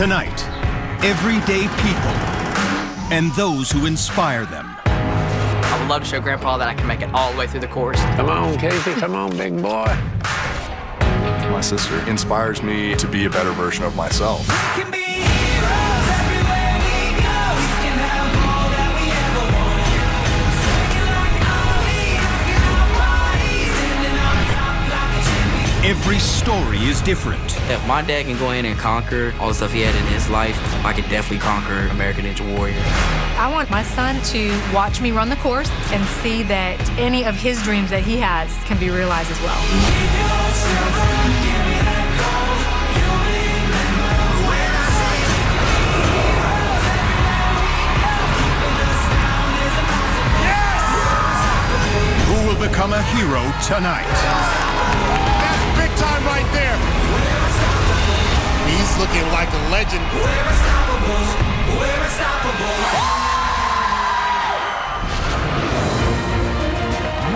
Tonight, everyday people and those who inspire them. I would love to show Grandpa that I can make it all the way through the course. Come on, Casey. Come on, big boy. My sister inspires me to be a better version of myself. Every story is different. If my dad can go in and conquer all the stuff he had in his life, I could definitely conquer American Ninja Warrior. I want my son to watch me run the course and see that any of his dreams that he has can be realized as well. Yes! Who will become a hero tonight? Time right there. He's looking like a legend. We're unstoppable. We're unstoppable.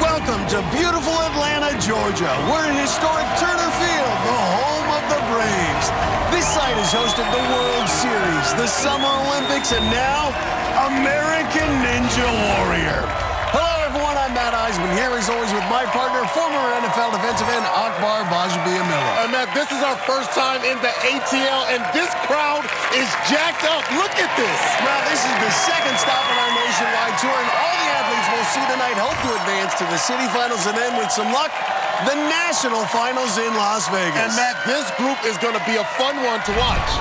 Welcome to beautiful Atlanta, Georgia. We're in historic Turner Field, the home of the Braves. This site has hosted the World Series, the Summer Olympics, and now American Ninja Warrior. Hello, everyone. I'm Matt Iseman, here as always with my partner, former NFL defensive end Akbar Gbaja-Biamila. And Matt, this is our first time in the ATL, and this crowd is jacked up. Look at this. Now, this is the second stop on our nationwide tour, and all the athletes we'll see tonight hope to advance to the city finals and then, with some luck, the national finals in Las Vegas. And Matt, this group is going to be a fun one to watch.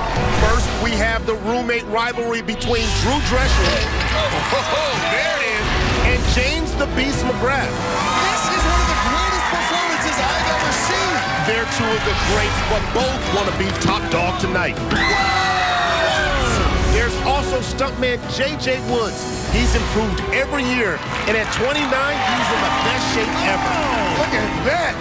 First, we have the roommate rivalry between Drew Dressler. There it is. And James the Beast McGrath. This is one of the greatest performances I've ever seen. They're two of the greats, but both want to be top dog tonight. There's also stuntman J.J. Woods. He's improved every year, and at 29, he's in the best shape ever. Look at that.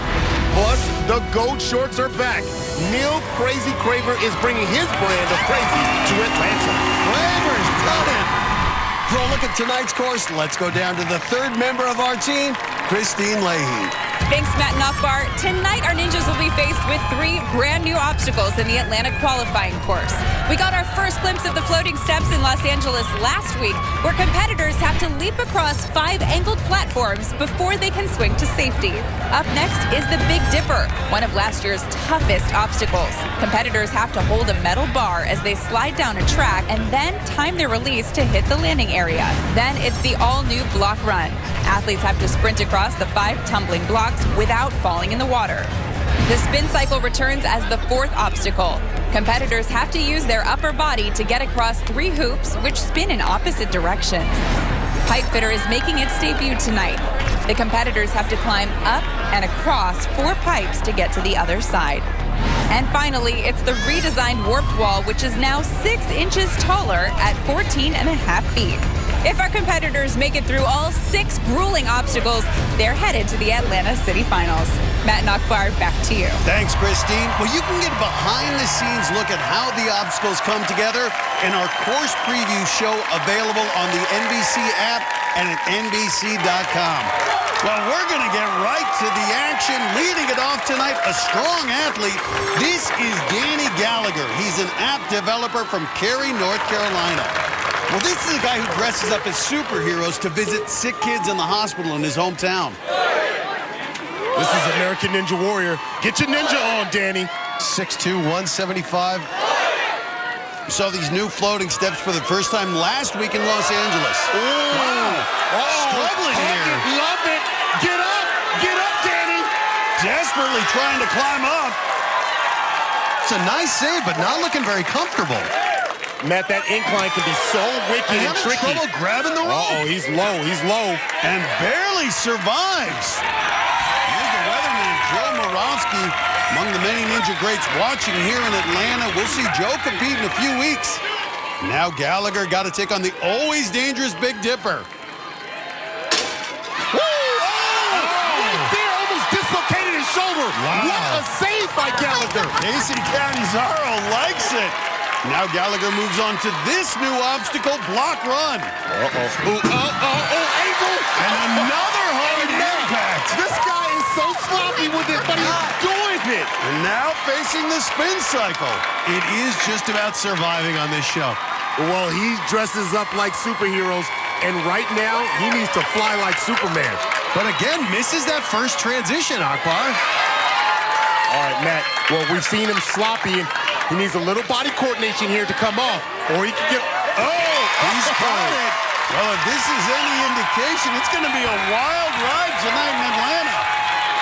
Plus, the gold shorts are back. Neil Crazy Craver is bringing his brand of crazy to Atlanta. Craver's done it. For a look at tonight's course, let's go down to the third member of our team, Kristine Leahy. Thanks, Matt and Akbar. Tonight, our ninjas will be faced with 3 brand new obstacles in the Atlanta qualifying course. We got our first glimpse of the floating steps in Los Angeles last week, where competitors have to leap across 5 angled platforms before they can swing to safety. Up next is the Big Dipper, one of last year's toughest obstacles. Competitors have to hold a metal bar as they slide down a track and then time their release to hit the landing area. Then it's the all-new block run. Athletes have to sprint across the 5 tumbling blocks without falling in the water. The spin cycle returns as the 4th obstacle. Competitors have to use their upper body to get across 3 hoops, which spin in opposite directions. Pipe Fitter is making its debut tonight. The competitors have to climb up and across 4 pipes to get to the other side. And finally, it's the redesigned warped wall, which is now 6 inches taller at 14.5 feet. If our competitors make it through all 6 grueling obstacles, they're headed to the Atlanta City Finals. Matt and Akbar, back to you. Thanks, Kristine. Well, you can get a behind-the-scenes look at how the obstacles come together in our course preview show available on the NBC app and at NBC.com. Well, we're going to get right to the action. Leading it off tonight, a strong athlete. This is Danny Gallagher. He's an app developer from Cary, North Carolina. Well, this is a guy who dresses up as superheroes to visit sick kids in the hospital in his hometown. This is American Ninja Warrior. Get your ninja on, Danny. 6'2", 175. We saw these new floating steps for the first time last week in Los Angeles. Wow. Struggling here. Love it. Get up, Danny. Desperately trying to climb up. It's a nice save, but not looking very comfortable. Matt, that incline can be so wicked and tricky. Trouble grabbing the rope. Uh-oh, he's low. And barely survives. Here's the weatherman, Joe Moravsky, among the many ninja greats watching here in Atlanta. We'll see Joe compete in a few weeks. Now Gallagher got to take on the always dangerous Big Dipper. Right there, almost dislocated his shoulder. Wow. What a save by Gallagher. Casey Catanzaro likes it. Now Gallagher moves on to this new obstacle, block run. Angel tackle. And another hard impact. This guy is so sloppy with it, but he's doing it. And now facing the spin cycle. It is just about surviving on this show. Well, he dresses up like superheroes, and right now, he needs to fly like Superman. But again, misses that first transition, Akbar. All right, Matt. Well, we've seen him sloppy, and he needs a little body coordination here to come off, or he can get... Oh, he's caught it. Well, if this is any indication, it's going to be a wild ride tonight in Atlanta.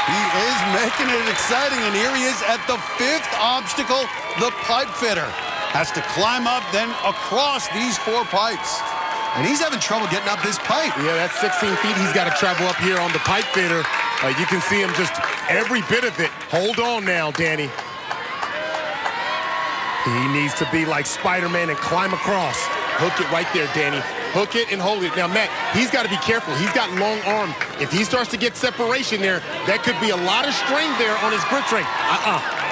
He is making it exciting, and here he is at the 5th obstacle, the pipe fitter. Has to climb up, then across these 4 pipes. And he's having trouble getting up this pipe. Yeah, that's 16 feet. He's got to travel up here on the pipe fitter. You can see him just every bit of it. Hold on now, Danny. He needs to be like Spider-Man and climb across. Hook it right there, Danny. Hook it and hold it. Now, Matt, he's got to be careful. He's got long arms. If he starts to get separation there, that could be a lot of strain there on his grip strength.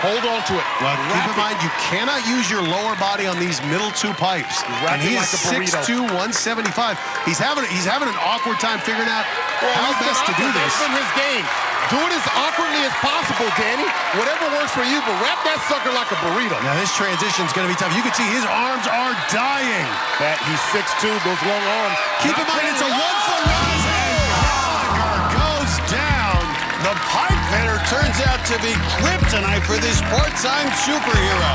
Hold on to it. Well, keep in mind, you cannot use your lower body on these middle 2 pipes. And he is 6'2", 175. He's having an awkward time figuring out how best to do this. In his game. Do it as awkwardly as possible, Danny. Whatever works for you, but wrap that sucker like a burrito. Now, this transition's going to be tough. You can see his arms are dying. That he's 6'2", those long arms. Keep in mind, it's a 1 for Roz, and Gallagher goes down. The pipe fitter turns out to be kryptonite for this part-time superhero.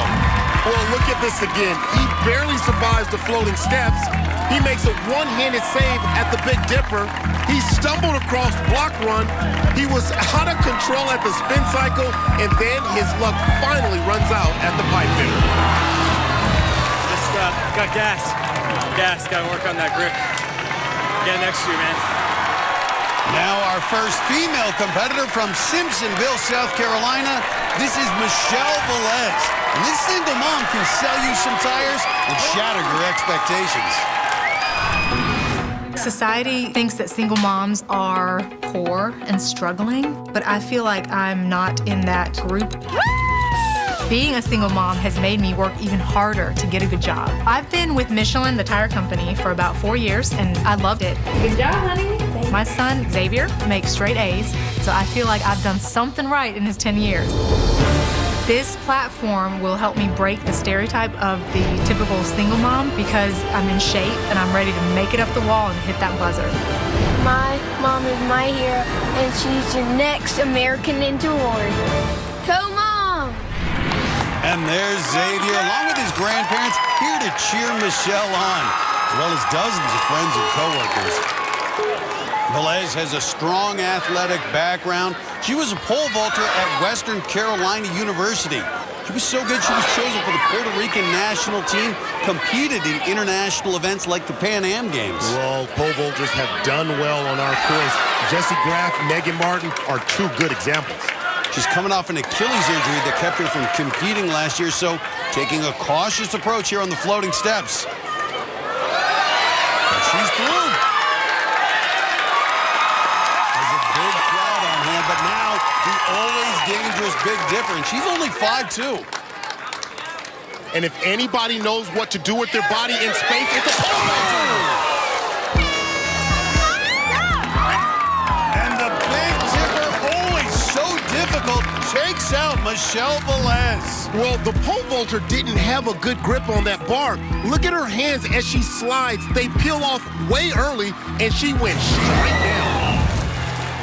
Well, look at this again. He barely survives the floating steps. He makes a one-handed save at the Big Dipper. He stumbled across block run. He was out of control at the spin cycle, and then his luck finally runs out at the pipe fitter. Just got gas. Got to work on that grip. Get next year, man. Now our first female competitor from Simpsonville, South Carolina. This is Michelle Velez. And this single mom can sell you some tires and shatter your expectations. Society thinks that single moms are poor and struggling, but I feel like I'm not in that group. Being a single mom has made me work even harder to get a good job. I've been with Michelin, the tire company, for about 4 years, and I loved it. Good job, honey. My son, Xavier, makes straight A's, so I feel like I've done something right in his 10 years. This platform will help me break the stereotype of the typical single mom because I'm in shape and I'm ready to make it up the wall and hit that buzzer. My mom is my hero, and she's your next American Ninja Warrior. Go, Mom! And there's Xavier, along with his grandparents, here to cheer Michelle on, as well as dozens of friends and coworkers. Velez has a strong athletic background. She was a pole vaulter at Western Carolina University. She was so good she was chosen for the Puerto Rican national team, competed in international events like the Pan Am Games. Well, pole vaulters have done well on our course. Jessie Graff, Megan Martin are 2 good examples. She's coming off an Achilles injury that kept her from competing last year, so taking a cautious approach here on the floating steps. But she's through. But now, the always dangerous Big Dipper, and she's only 5'2". And if anybody knows what to do with their body in space, it's a pole vaulter. And the Big Dipper, always so difficult, takes out Michelle Velez. Well, the pole vaulter didn't have a good grip on that bar. Look at her hands as she slides. They peel off way early, and she went straight down.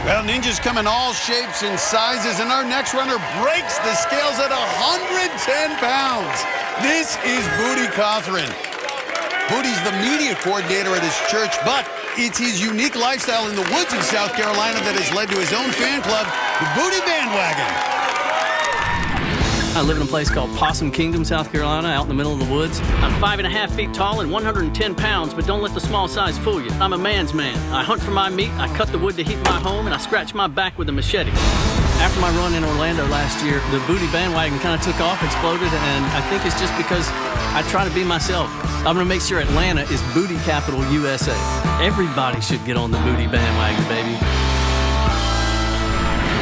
Well, ninjas come in all shapes and sizes, and our next runner breaks the scales at 110 pounds. This is Booty Cothran. Booty's the media coordinator at his church, but it's his unique lifestyle in the woods of South Carolina that has led to his own fan club, the Booty Bandwagon. I live in a place called Possum Kingdom, South Carolina, out in the middle of the woods. I'm 5.5 feet tall and 110 pounds, but don't let the small size fool you. I'm a man's man. I hunt for my meat, I cut the wood to heat my home, and I scratch my back with a machete. After my run in Orlando last year, the Booty Bandwagon kind of took off, exploded, and I think it's just because I try to be myself. I'm going to make sure Atlanta is Booty Capital USA. Everybody should get on the Booty Bandwagon, baby.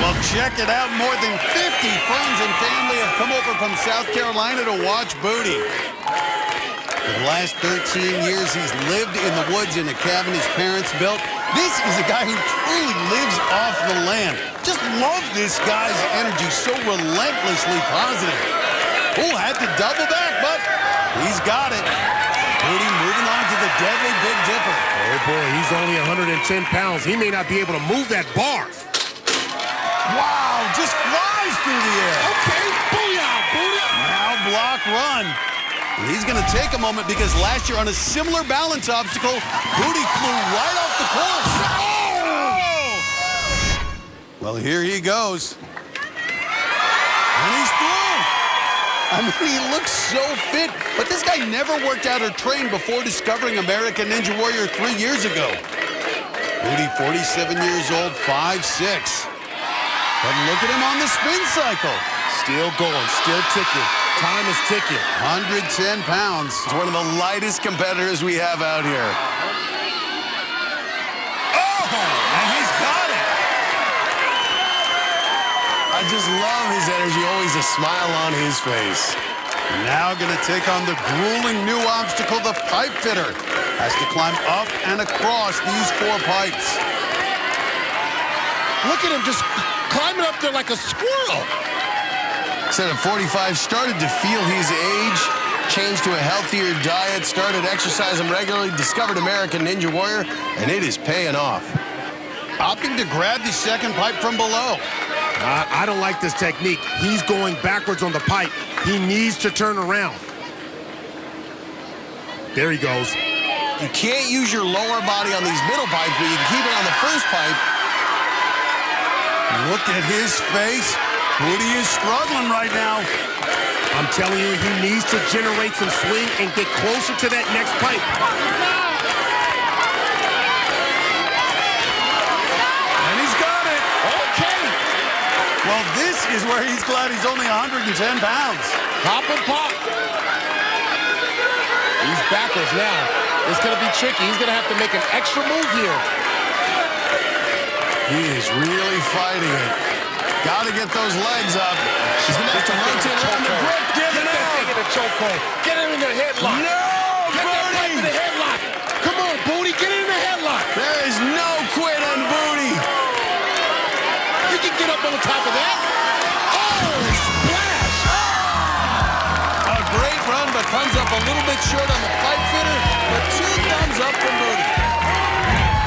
Well, check it out. More than 50 friends and family have come over from South Carolina to watch Booty. For the last 13 years, he's lived in the woods in a cabin his parents built. This is a guy who truly lives off the land. Just love this guy's energy, so relentlessly positive. Oh, had to double back, but he's got it. Booty moving on to the deadly Big Dipper. Oh, boy, he's only 110 pounds. He may not be able to move that bar. Wow, just flies through the air. Okay, booyah, booty. Now block run. And he's going to take a moment because last year on a similar balance obstacle, Booty flew right off the course. Oh! Well, here he goes. And he's through. I mean, he looks so fit, but this guy never worked out or trained before discovering American Ninja Warrior 3 years ago. Booty, 47 years old, 5'6". But look at him on the spin cycle. Still going, still ticking. Time is ticking. 110 pounds. It's one of the lightest competitors we have out here. Oh, and he's got it. I just love his energy, always a smile on his face. Now going to take on the grueling new obstacle, the pipe fitter. Has to climb up and across these 4 pipes. Look at him just climbing up there like a squirrel. Said at 45, started to feel his age, changed to a healthier diet, started exercising regularly, discovered American Ninja Warrior, and it is paying off. Opting to grab the second pipe from below. I don't like this technique. He's going backwards on the pipe. He needs to turn around. There he goes. You can't use your lower body on these middle pipes, but you can keep it on the first pipe. Look at his face. Woody is struggling right now. I'm telling you, he needs to generate some swing and get closer to that next pipe. And he's got it. Okay. Well, this is where he's glad he's only 110 pounds. Pop and pop. He's backwards now. It's going to be tricky. He's going to have to make an extra move here. He is really fighting it. Got to get those legs up. He's going to have to rotate around the grip. Give it out. Get a chokehold. Get him in the headlock. No, get that pipe in the headlock. Come on, Booty. Get him in the headlock. There is no quit on Booty. You can get up on the top of that. Oh, splash. A great run, but comes up a little bit short on the pipe fitter. But 2 thumbs up from Booty.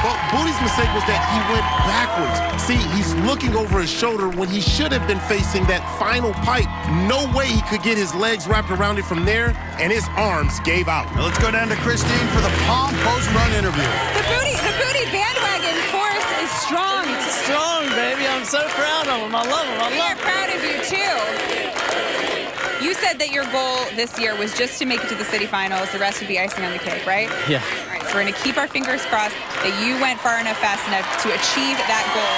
Well, Booty's mistake was that he went backwards. See, he's looking over his shoulder when he should have been facing that final pipe. No way he could get his legs wrapped around it from there, and his arms gave out. Now let's go down to Kristine for the Palm post-run interview. The booty bandwagon force is strong. It's strong, baby. I'm so proud of him. I love him. We are proud of you, too. You said that your goal this year was just to make it to the city finals. The rest would be icing on the cake, right? Yeah. All right, so we're going to keep our fingers crossed that you went far enough, fast enough to achieve that goal.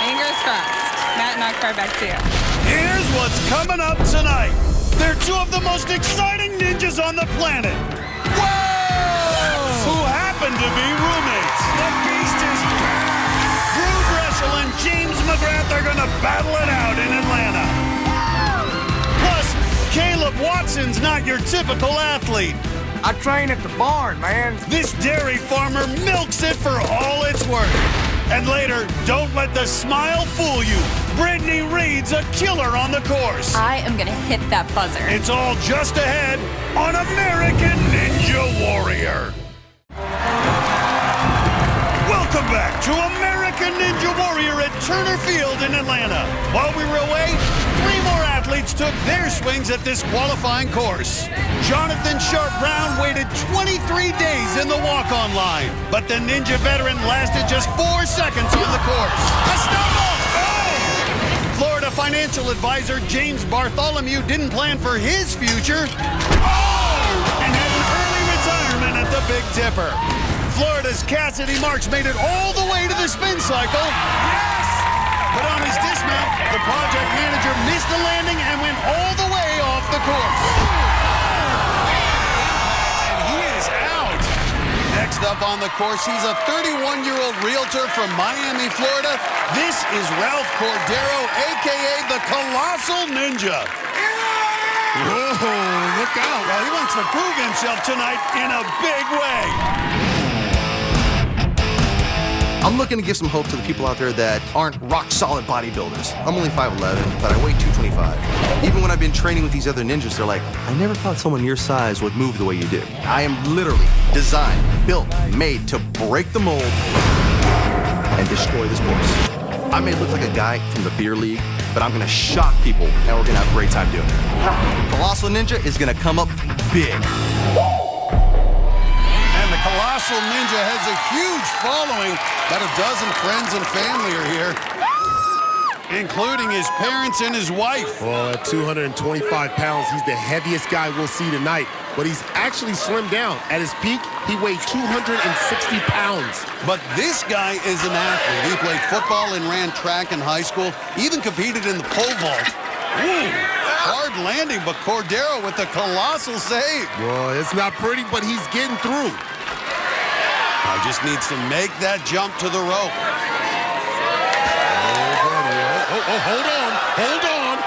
Fingers crossed. Matt and Akbar, back to you. Here's what's coming up tonight. They're 2 of the most exciting ninjas on the planet. Whoa! Who happen to be roommates. The beast is back. Drew Dressel and James McGrath are going to battle it out in Atlanta. Plus, Caleb Watson's not your typical athlete. I train at the barn, man. This dairy farmer milks it for all it's worth. And later, don't let the smile fool you. Brittany Reed's a killer on the course. I am going to hit that buzzer. It's all just ahead on American Ninja Warrior. Welcome back to American Ninja Warrior at Turner Field in Atlanta. While we were away, 3 more athletes took their swings at this qualifying course. Jonathan Sharp Brown waited 23 days in the walk-on line, but the Ninja veteran lasted just 4 seconds on the course. A stumble! Oh! Florida financial advisor James Bartholomew didn't plan for his future. Oh! And had an early retirement at the Big Dipper. Florida's Cassidy Marks made it all the way to the spin cycle. Yes! But on his dismount, the project manager missed the landing and went all the way off the course. And he is out. Next up on the course, he's a 31-year-old realtor from Miami, Florida. This is Ralph Cordero, a.k.a. the Colossal Ninja. Whoa, look out. Well, he went wants to prove himself tonight in a big way. I'm looking to give some hope to the people out there that aren't rock-solid bodybuilders. I'm only 5'11", but I weigh 225. Even when I've been training with these other ninjas, they're like, I never thought someone your size would move the way you do. I am literally designed, built, made to break the mold and destroy the sports. I may look like a guy from the beer league, but I'm gonna shock people, and we're gonna have a great time doing it. Colossal Ninja is gonna come up big. The Colossal Ninja has a huge following. About a dozen friends and family are here, including his parents and his wife. Well, at 225 pounds, he's the heaviest guy we'll see tonight, but he's actually slimmed down. At his peak, he weighed 260 pounds. But this guy is an athlete. He played football and ran track in high school, even competed in the pole vault. Ooh, hard landing, but Cordero with the colossal save. Well, it's not pretty, but he's getting through. Now just needs to make that jump to the rope. Oh, hold on.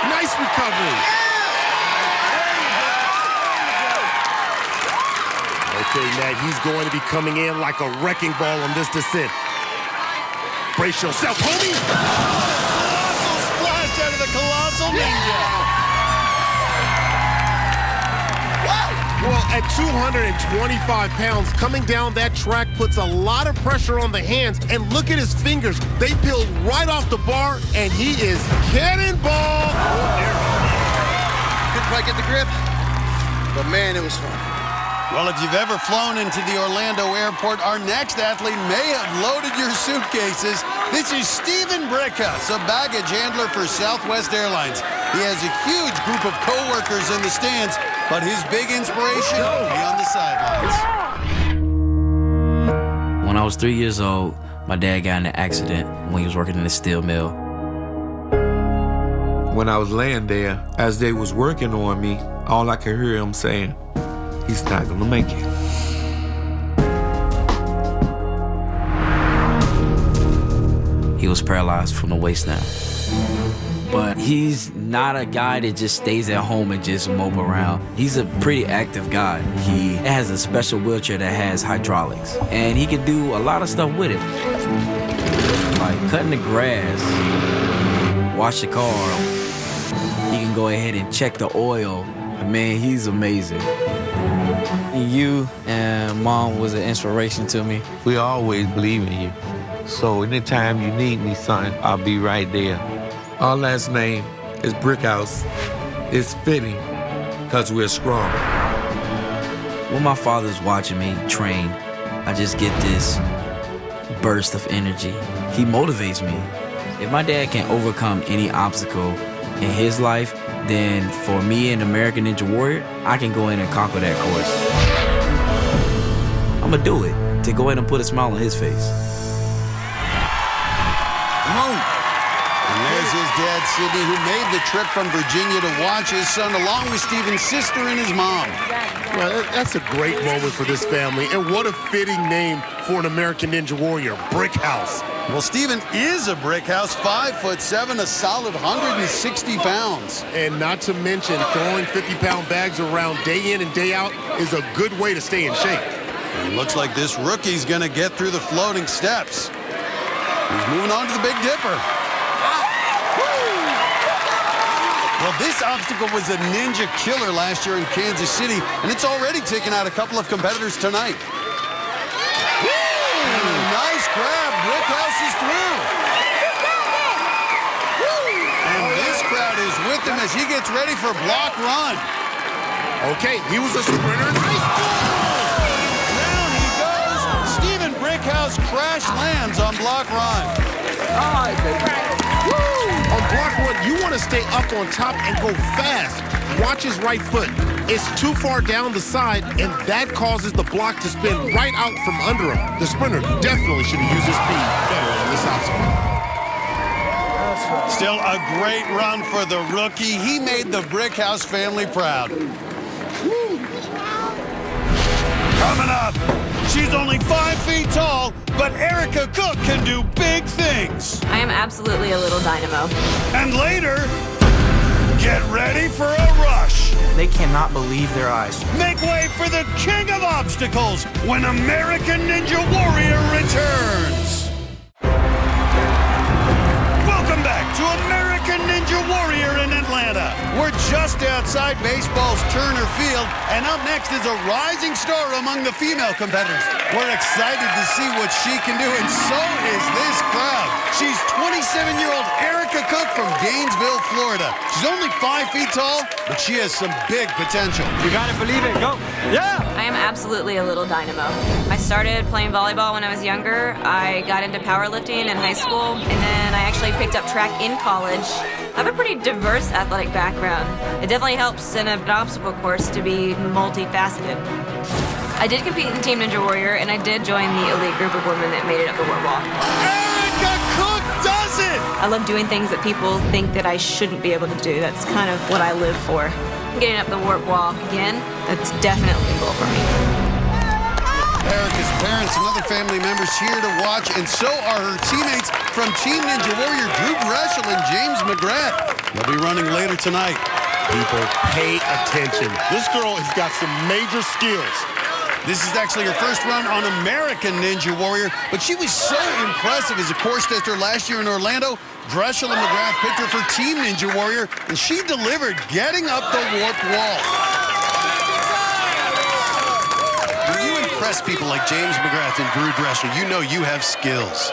Nice recovery. Okay, Matt, he's going to be coming in like a wrecking ball on this descent. Brace yourself, homie. Colossal splash out of the Colossal Ninja. Well, at 225 pounds, coming down that track puts a lot of pressure on the hands. And look at his fingers. They peeled right off the bar, and he is cannonball. Couldn't quite get the grip, but man, it was fun. Well, if you've ever flown into the Orlando airport, our next athlete may have loaded your suitcases. This is Stephen Brickhouse, a baggage handler for Southwest Airlines. He has a huge group of co-workers in the stands, but his big inspiration will be on the sidelines. When I was 3 years old, my dad got in an accident when he was working in a steel mill. When I was laying there, as they was working on me, all I could hear him saying, he's not gonna make it. He was paralyzed from the waist down. But he's not a guy that just stays at home and just mope around. He's a pretty active guy. He has a special wheelchair that has hydraulics, and he can do a lot of stuff with it. Like cutting the grass, wash the car. He can go ahead and check the oil. Man, he's amazing. You and Mom was an inspiration to me. We always believe in you. So anytime you need me, son, I'll be right there. Our last name is Brickhouse. It's fitting because we're strong. When my father's watching me train, I just get this burst of energy. He motivates me. If my dad can overcome any obstacle in his life, then for me, an American Ninja Warrior, I can go in and conquer that course. I'm gonna do it to go in and put a smile on his face. And there's his dad, Sidney, who made the trip from Virginia to watch his son along with Stephen's sister and his mom. Well, that's a great moment for this family, and what a fitting name for an American Ninja Warrior, Brickhouse. Well, Stephen is a Brickhouse, 5'7", a solid 160 pounds. And not to mention, throwing 50-pound bags around day in and day out is a good way to stay in shape. And it looks like this rookie's gonna get through the floating steps. He's moving on to the Big Dipper. Well, this obstacle was a ninja killer last year in Kansas City, and it's already taken out a couple of competitors tonight. And a nice grab. Brickhouse is through. And this crowd is with him as he gets ready for block run. Okay, he was a sprinter in high school. Down he goes. Stephen Brickhouse crash lands on block run. All right, baby. On block run, you want to stay up on top and go fast. Watch his right foot. It's too far down the side, and that causes the block to spin right out from under him. The sprinter definitely should have used his speed better on this obstacle. Still a great run for the rookie. He made the Brickhouse family proud. Coming up, she's only 5 feet tall, but Erica Cook can do big things. I am absolutely a little dynamo. And later, get ready for a rush. They cannot believe their eyes. Make way for the king of obstacles when American Ninja Warrior returns. Welcome back to American Ninja Warrior in Atlanta. We're just outside baseball's Turner Field, and up next is a rising star among the female competitors. We're excited to see what she can do, and so is this crowd. She's 27-year-old Erica Cook from Gainesville, Florida. She's only 5 feet tall, but she has some big potential. You gotta believe it, go. Yeah! I am absolutely a little dynamo. I started playing volleyball when I was younger. I got into powerlifting in high school, and then I actually picked up track in college. I have a pretty diverse athletic background. It definitely helps in an obstacle course to be multifaceted. I did compete in Team Ninja Warrior, and I did join the elite group of women that made it up the warp wall. Erica Cook does it! I love doing things that people think that I shouldn't be able to do. That's kind of what I live for. Getting up the warp wall again, that's definitely a goal for me. Erica's parents and other family members here to watch, and so are her teammates from Team Ninja Warrior, Drew Dreschel and James McGrath. They'll be running later tonight. People, pay attention. This girl has got some major skills. This is actually her first run on American Ninja Warrior, but she was so impressive as a course tester last year in Orlando. Dreschel and McGrath picked her for Team Ninja Warrior, and she delivered, getting up the warp wall. When you impress people like James McGrath and Drew Dreschel, you know you have skills.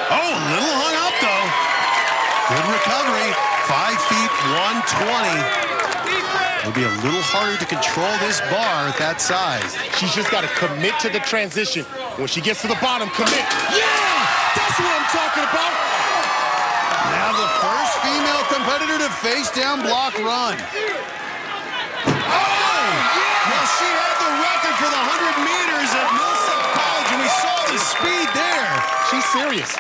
Oh, a little hung up, though. Good recovery. 5 feet, 120. It'll be a little harder to control this bar at that size. She's just got to commit to the transition. When she gets to the bottom, commit. Yeah! That's what I'm talking about. Now the first female competitor to face down block run. Oh! Well, she had the record for the 100 meters at Millsap College, and we saw the speed there. She's serious.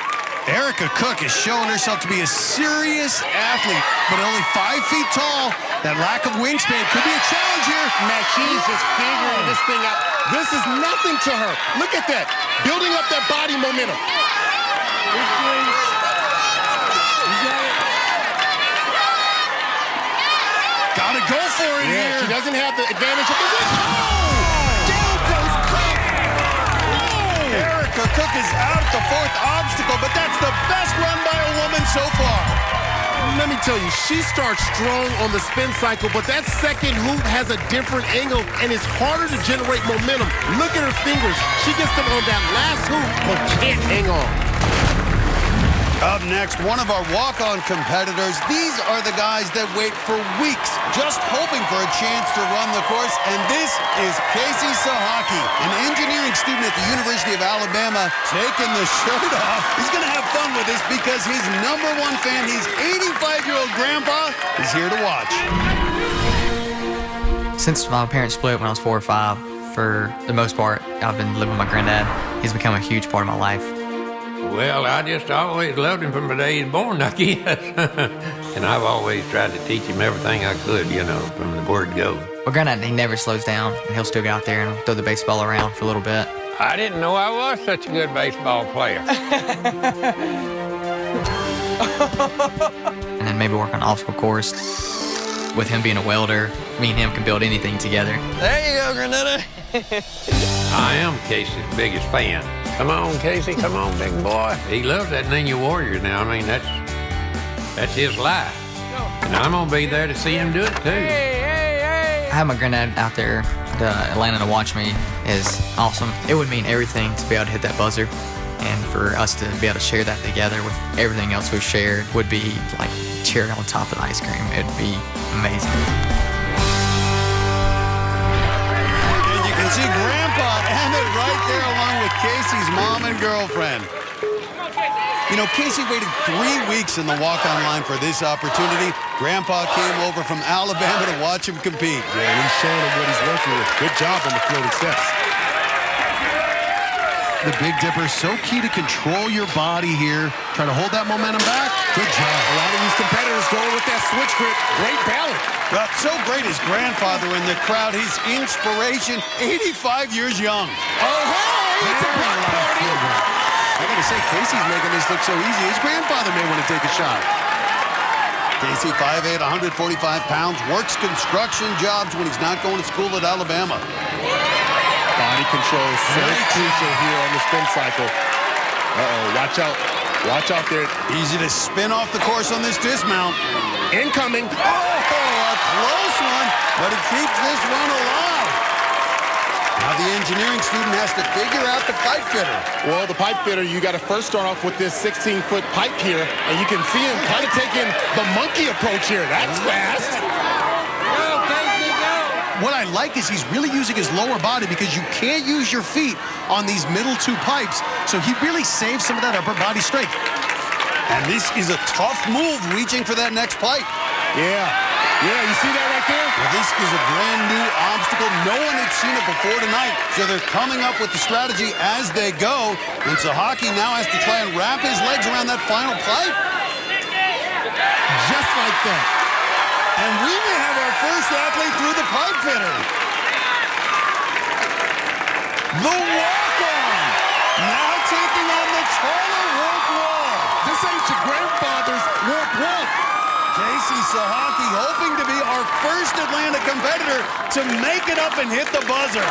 Erica Cook has shown herself to be a serious athlete, but only 5 feet tall. That lack of wingspan could be a challenge here. Man, she's just figuring this thing out. This is nothing to her. Look at that. Building up that body momentum. Gotta go for it here. She doesn't have the advantage of the wing. Down goes Cook. Erica Cook is out at the fourth obstacle, but that's the best run by a woman so far. Let me tell you, she starts strong on the spin cycle, but that second hoop has a different angle, and it's harder to generate momentum. Look at her fingers. She gets them on that last hoop, but can't hang on. Up next, one of our walk-on competitors. These are the guys that wait for weeks, just hoping for a chance to run the course, and this is Casey Sahaki, an engineering student at the University of Alabama, taking the shirt off. He's going to have fun with this because his #1 fan, his 85-year-old grandpa, is here to watch. Since my parents split when I was 4 or 5, for the most part, I've been living with my granddad. He's become a huge part of my life. Well, I just always loved him from the day he was born, I guess. And I've always tried to teach him everything I could, you know, from the word go. Well, Granddad, he never slows down, and he'll still go out there and throw the baseball around for a little bit. I didn't know I was such a good baseball player. And then maybe work on an obstacle course. With him being a welder, me and him can build anything together. There you go, Granada. I am Casey's biggest fan. Come on, Casey. Come on, big boy. He loves that Ninja Warrior now. I mean, that's his life. And I'm going to be there to see him do it, too. I have my granddad out there to Atlanta to watch me is awesome. It would mean everything to be able to hit that buzzer. And for us to be able to share that together with everything else we've shared would be like cherry on top of the ice cream. It'd be amazing. And you can see Grandpa and it right there along with Casey's mom and girlfriend. You know, Casey waited 3 weeks in the walk-on line for this opportunity. Grandpa came over from Alabama to watch him compete. Yeah, he's showing him what he's working with. Good job on the floating steps. The Big Dipper, so key to control your body here. Try to hold that momentum back. Good job. A lot of these competitors going with that switch grip. Great balance. Well, so great his grandfather in the crowd. His inspiration, 85 years young. Oh, hey, it's a block party. I gotta say, Casey's making this look so easy. His grandfather may want to take a shot. Casey, 5'8", 145 pounds, works construction jobs when he's not going to school at Alabama. Body control is so crucial here on the spin cycle. Uh-oh, watch out. Watch out there. Easy to spin off the course on this dismount. Incoming. Oh, a close one, but he keeps this one alive. Now the engineering student has to figure out the pipe fitter. Well, the pipe fitter, you got to first start off with this 16-foot pipe here, and you can see him kind of taking the monkey approach here. That's fast. What I like is he's really using his lower body because you can't use your feet on these middle two pipes, so he really saves some of that upper body strength. And this is a tough move reaching for that next pipe. Yeah, you see that right there? Well, this is a brand new obstacle. No one had seen it before tonight, so they're coming up with the strategy as they go. And Sahaki now has to try and wrap his legs around that final pipe. Just like that. And we may have our first athlete through the pipe fitter. The walk-on, now taking on the taller warp wall. This ain't your grandfather's warp wall. Casey Sahaki hoping to be our first Atlanta competitor to make it up and hit the buzzer.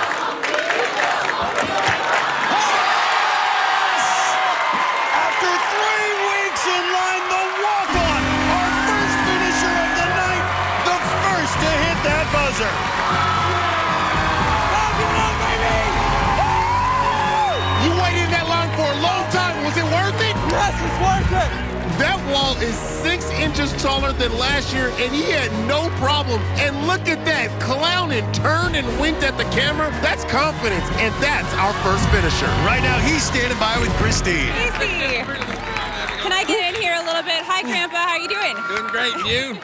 After 3 weeks in line, the walk-on, our first finisher of the night, the first to hit that buzzer. You waited in that line for a long time. Was it worth it? Yes, it's worth it. That wall is 6 inches taller than last year, and he had no problem. And look at that, clown and turned and winked at the camera. That's confidence, and that's our first finisher. Right now, he's standing by with Kristine. Casey, can I get in here a little bit? Hi, Grandpa, how you doing? Doing great, you?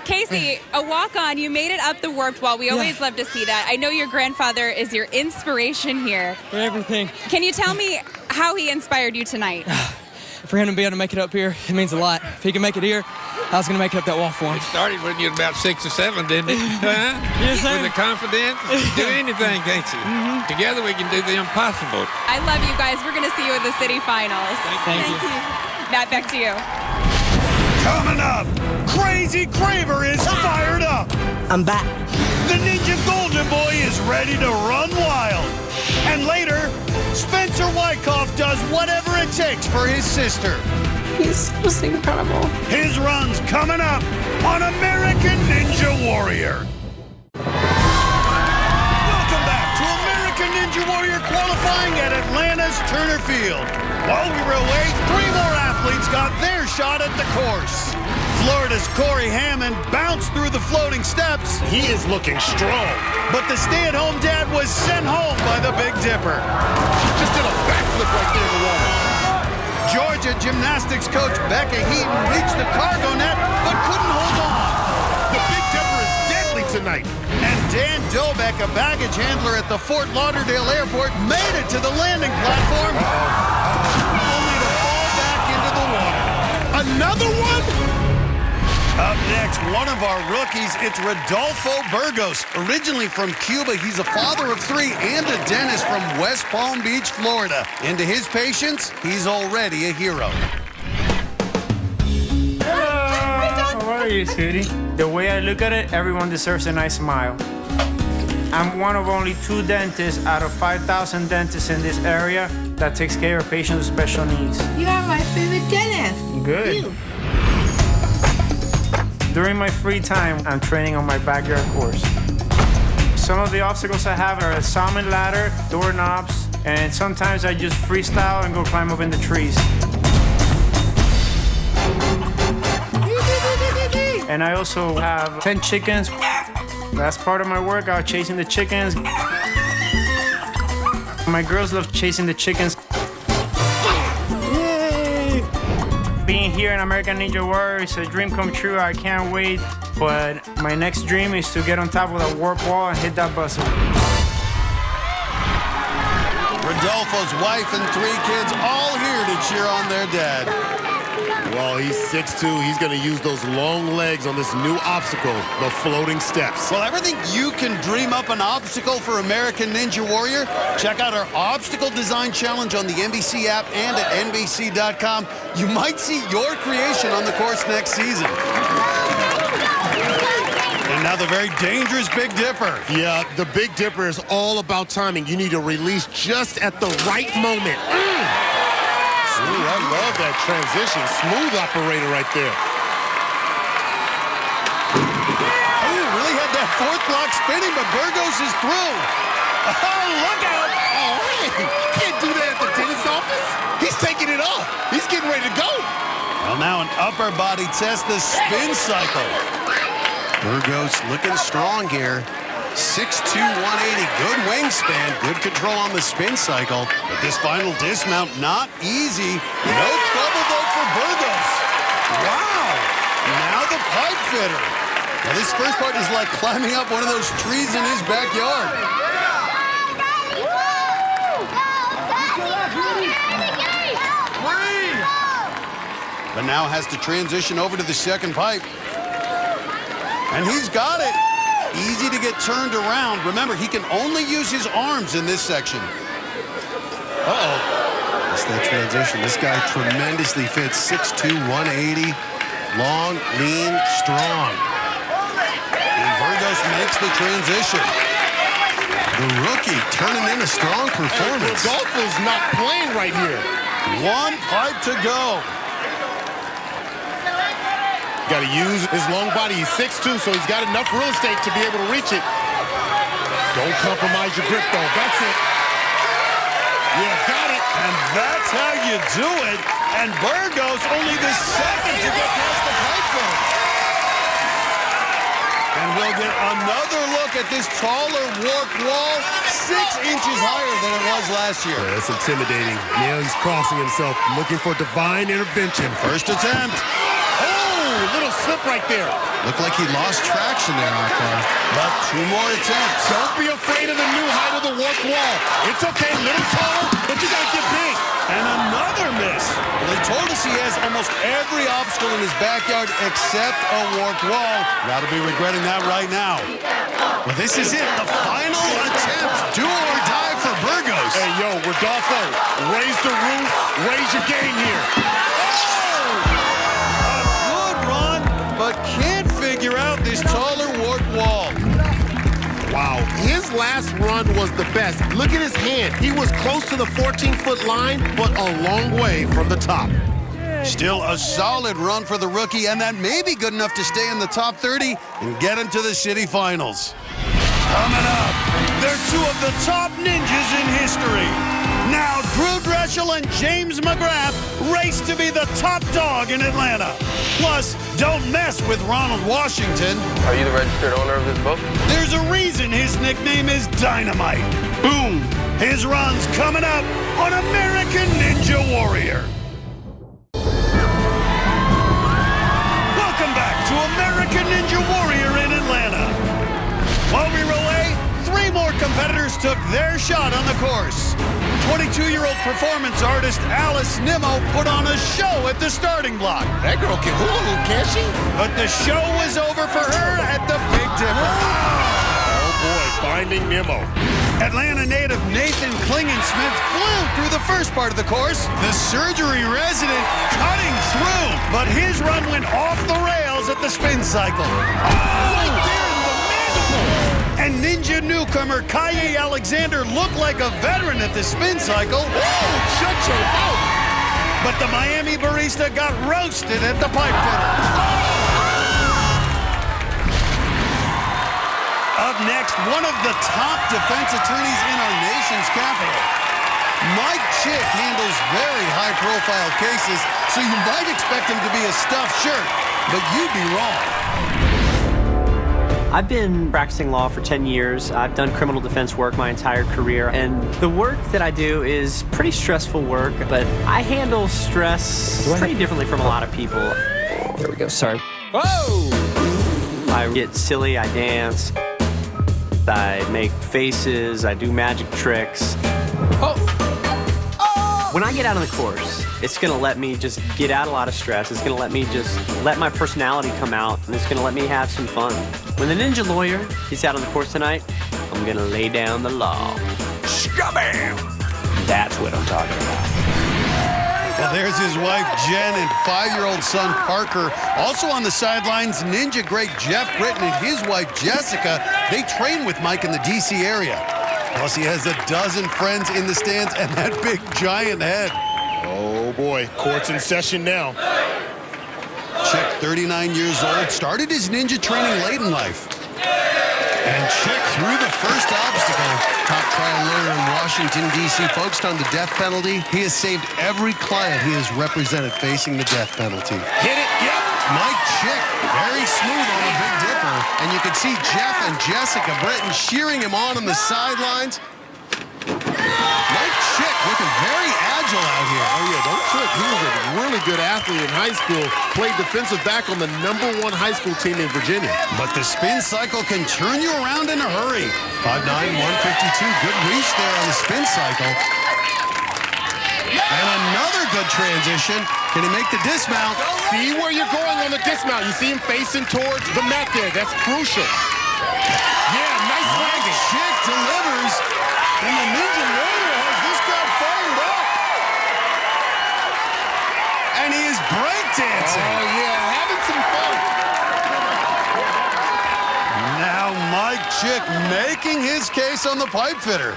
Casey, a walk-on, you made it up the warped wall. We always love to see that. I know your grandfather is your inspiration here. For everything. Can you tell me how he inspired you tonight? For him to be able to make it up here, it means a lot. If he can make it here, I was going to make it up that wall for him. It started when you were about 6 or 7, didn't it? Huh? Yes, sir. With the confidence, do anything, can't you? Together we can do the impossible. I love you guys. We're going to see you in the city finals. Thank you. Matt, back to you. Coming up, Crazy Craver is fired up. I'm back. The Ninja Golden Boy is ready to run wild. And later, Spencer Wyckoff does whatever it takes for his sister. He's just incredible. His run's coming up on American Ninja Warrior. Welcome back to American Ninja Warrior qualifying at Atlanta's Turner Field. While we were away, 3 more athletes got their shot at the course. Florida's Corey Hammond bounced through the floating steps. He is looking strong. But the stay-at-home dad was sent home by the Big Dipper. Just did a backflip right there in the water. Georgia gymnastics coach Becca Heaton reached the cargo net, but couldn't hold on. The Big Dipper is deadly tonight. And Dan Dobeck, a baggage handler at the Fort Lauderdale Airport, made it to the landing platform, only to fall back into the water. Another one? Up next, one of our rookies, it's Rodolfo Burgos. Originally from Cuba, he's a father of 3 and a dentist from West Palm Beach, Florida. And to his patients, he's already a hero. Hello. How are you, sweetie? The way I look at it, everyone deserves a nice smile. I'm one of only 2 dentists out of 5,000 dentists in this area that takes care of patients with special needs. You are my favorite dentist. Good. You. During my free time, I'm training on my backyard course. Some of the obstacles I have are a salmon ladder, doorknobs, and sometimes I just freestyle and go climb up in the trees. And I also have 10 chickens. That's part of my workout, chasing the chickens. My girls love chasing the chickens. Being here in American Ninja Warrior is a dream come true. I can't wait. But my next dream is to get on top of that warp wall and hit that buzzer. Rodolfo's wife and 3 kids all here to cheer on their dad. Well, he's 6'2". He's going to use those long legs on this new obstacle, the floating steps. Well, everything you can dream up an obstacle for American Ninja Warrior, check out our Obstacle Design Challenge on the NBC app and at NBC.com. You might see your creation on the course next season. And now the very dangerous Big Dipper. Yeah, the Big Dipper is all about timing. You need to release just at the right moment. Ooh, I love that transition. Smooth operator right there. Oh, really had that fourth block spinning, but Burgos is through. Oh, look out. Oh, hey, can't do that at the dentist's office. He's taking it off. He's getting ready to go. Well, now an upper body test, the spin cycle. Burgos looking strong here. 6'2", 180, good wingspan, good control on the spin cycle. But this final dismount, not easy. No trouble, though, for Burgos. Wow, now the pipe fitter. Now, this first part is like climbing up one of those trees in his backyard. But now has to transition over to the second pipe. And he's got it. Easy to get turned around. Remember, he can only use his arms in this section. Uh-oh. That's that transition. This guy tremendously fits. 6'2", 180. Long, lean, strong. And Burgos makes the transition. The rookie turning in a strong performance. Rodolfo's not playing right here. One pipe to go. Got to use his long body. He's 6'2", so he's got enough real estate to be able to reach it. Don't compromise your grip, though. That's it. Yeah, got it. And that's how you do it. And Burgos only the second to get past the pipe fitter. And we'll get another look at this taller warp wall, 6 inches higher than it was last year. Yeah, that's intimidating. Now he's crossing himself, looking for divine intervention. First attempt. Little slip right there. Looked like he lost traction there, Akbar. But 2 more attempts. Don't be afraid of the new height of the warped wall. It's okay, a little taller, but you gotta get big. And another miss. Well, he told us he has almost every obstacle in his backyard except a warped wall. Gotta be regretting that right now. Well, this is it, the final attempt. Do or die for Burgos. Hey, yo, Rodolfo, raise the roof, raise your game here. But can't figure out this taller warped wall. Wow, his last run was the best. Look at his hand. He was close to the 14-foot line, but a long way from the top. Still a solid run for the rookie, and that may be good enough to stay in the top 30 and get into the city finals. Coming up, they're 2 of the top ninjas in history. Now, Drew Dreschel and James McGrath race to be the top dog in Atlanta. Plus, don't mess with Ronald Washington. Are you the registered owner of this boat? There's a reason his nickname is Dynamite. Boom! His run's coming up on American Ninja Warrior. Welcome back to American Ninja Warrior in Atlanta. While we relay, 3 more competitors took their shot on the course. 22-year-old performance artist Alice Nimmo put on a show at the starting block. That girl can hula hoop, can't she? But the show was over for her at the Big Dipper. Oh boy, finding Nimmo. Atlanta native Nathan Klingensmith flew through the first part of the course. The surgery resident cutting through, but his run went off the rails at the spin cycle. Right there in the mandible. And ninja newcomer Kaye Alexander looked like a veteran at the spin cycle. Whoa, shut your mouth. But the Miami barista got roasted at the pipe fitter. Up next, one of the top defense attorneys in our nation's capital. Mike Chick handles very high-profile cases, so you might expect him to be a stuffed shirt, but you'd be wrong. I've been practicing law for 10 years. I've done criminal defense work my entire career, and the work that I do is pretty stressful work, but I handle stress pretty differently from a lot of people. There we go, sorry. Whoa! I get silly, I dance, I make faces, I do magic tricks. When I get out on the course, it's going to let me just get out a lot of stress. It's going to let me just let my personality come out, and it's going to let me have some fun. When the Ninja Lawyer gets out on the course tonight, I'm going to lay down the law. Scabam! That's what I'm talking about. Well, there's his wife, Jen, and 5-year-old son, Parker. Also on the sidelines, Ninja great Jeff Britton and his wife, Jessica. They train with Mike in the D.C. area. Plus, he has a dozen friends in the stands and that big giant head. Oh, boy. Court's in session now. Chick, 39 years old, started his ninja training late in life. And Chick through the first obstacle. Top trial lawyer in Washington, D.C., focused on the death penalty. He has saved every client he has represented facing the death penalty. Hit it, yep. Mike Chick, very smooth on the Big Dipper. And you can see Jeff and Jessica Britton cheering him on the sidelines. Mike Chick looking very agile out here. Oh, yeah, don't trip. He was a really good athlete in high school. Played defensive back on the #1 high school team in Virginia. But the spin cycle can turn you around in a hurry. 5'9", 152. Good reach there on the spin cycle. And another good transition. Can he make the dismount? See where you're going on the dismount. You see him facing towards the mat there. That's crucial. Yeah, nice landing. Mike Chick delivers. And the Ninja Warrior has this guy fired up. And he is breakdancing. Oh, yeah, having some fun. Now Mike Chick making his case on the pipe fitter.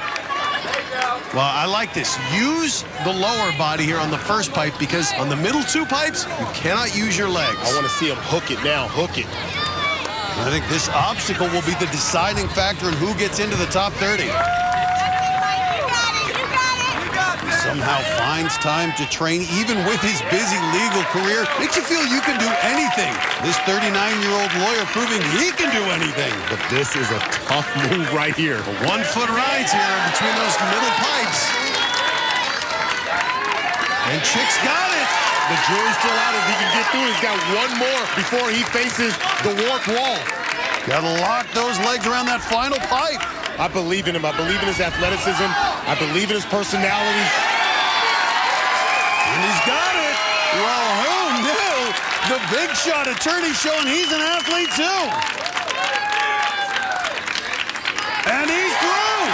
Well, I like this. Use the lower body here on the first pipe because on the middle 2 pipes, you cannot use your legs. I want to see him hook it now. Hook it. And I think this obstacle will be the deciding factor in who gets into the top 30. Somehow finds time to train even with his busy legal career. Makes you feel you can do anything. This 39-year-old lawyer proving he can do anything. But this is a tough move right here. 1-foot rides here between those middle pipes. And Chick's got it. The jury's still out if he can get through. He's got one more before he faces the warped wall. Got to lock those legs around that final pipe. I believe in him. I believe in his athleticism. I believe in his personality. And he's got it. Well, who knew? The big shot attorney showing he's an athlete too. And he's through.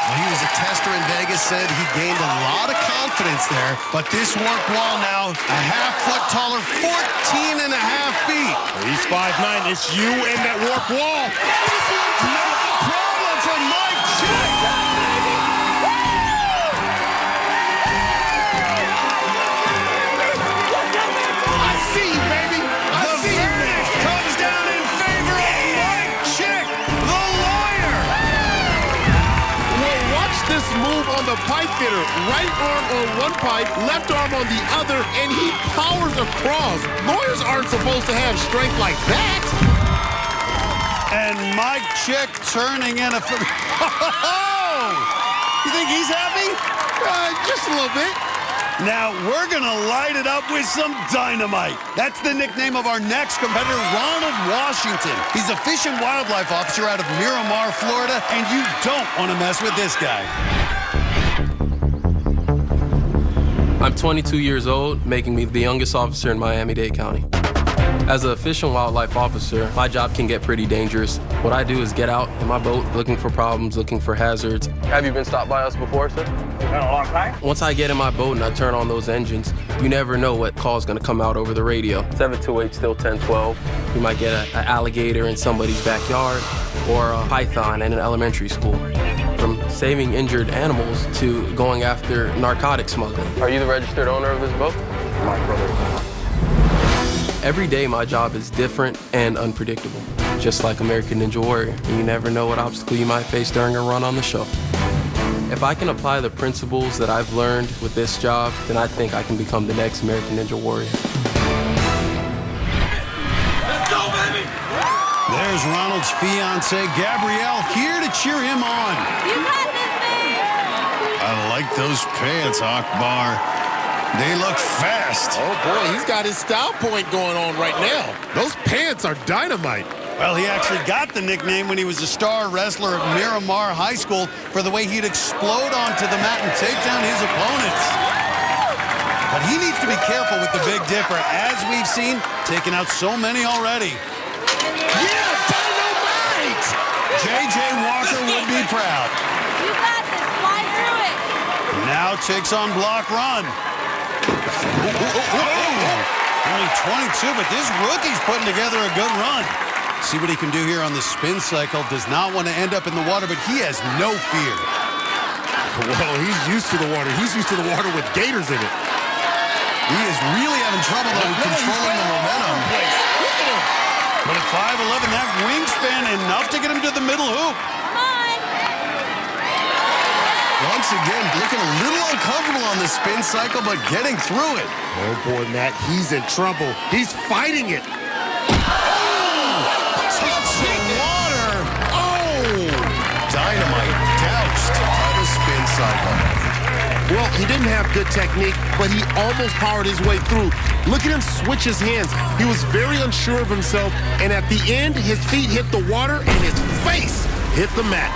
Well, he was a tester in Vegas, said he gained a lot of confidence there. But this warped wall now, a half-foot taller, 14 and a half feet. He's 5'9". It's you and that warped wall. No problem for Mike Chick. I see you, baby. I see you. The verdict comes down in favor of Mike Chick, the lawyer. Well, watch this move on the pipe fitter. Right arm on one pipe, left arm on the other, and he powers across. Lawyers aren't supposed to have strength like that. And Mike Chick turning in a... You think he's happy? Just a little bit. Now, we're going to light it up with some dynamite. That's the nickname of our next competitor, Ronald Washington. He's a fish and wildlife officer out of Miramar, Florida, and you don't want to mess with this guy. I'm 22 years old, making me the youngest officer in Miami-Dade County. As a fish and wildlife officer, my job can get pretty dangerous. What I do is get out in my boat, looking for problems, looking for hazards. Have you been stopped by us before, sir? Been a long time. Once I get in my boat and I turn on those engines, you never know what call is going to come out over the radio. 728, still 1012. You might get an alligator in somebody's backyard or a python in an elementary school. From saving injured animals to going after narcotic smuggling. Are you the registered owner of this boat? My brother. Every day my job is different and unpredictable, just like American Ninja Warrior. And you never know what obstacle you might face during a run on the show. If I can apply the principles that I've learned with this job, then I think I can become the next American Ninja Warrior. Let's go, baby! There's Ronald's fiance, Gabrielle, here to cheer him on. You got this, man! I like those pants, Akbar. They look fast. Oh, boy, he's got his style point going on right now. Those pants are dynamite. Well, he actually got the nickname when he was a star wrestler at Miramar High School for the way he'd explode onto the mat and take down his opponents. But he needs to be careful with the Big Dipper, as we've seen, taking out so many already. Yeah, dynamite! J.J. Walker would be proud. You got this. Fly through it. Now takes on block run. Only 22, but this rookie's putting together a good run. See what he can do here on the spin cycle. Does not want to end up in the water, but he has no fear. Well, he's used to the water. He's used to the water with gators in it. He is really having trouble, though, controlling the momentum. But at 5'11", that wingspan enough to get him to the middle hoop. Once again, looking a little uncomfortable on the spin cycle, but getting through it. Oh, boy, Matt, he's in trouble. He's fighting it. Dynamite doused by the spin cycle. Well, he didn't have good technique, but he almost powered his way through. Look at him switch his hands. He was very unsure of himself, and at the end, his feet hit the water and his face hit the mat.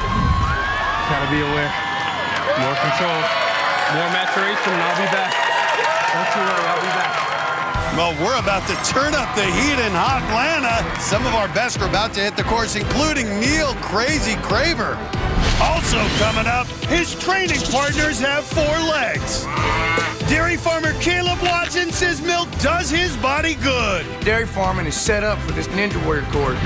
Gotta be aware. More control, more maturation, and I'll be back. Don't you worry, I'll be back. Well, we're about to turn up the heat in hot Atlanta. Some of our best are about to hit the course, including Neil Crazy Craver. Also coming up, his training partners have 4 legs. Dairy farmer Caleb Watson says milk does his body good. Dairy farming is set up for this Ninja Warrior course.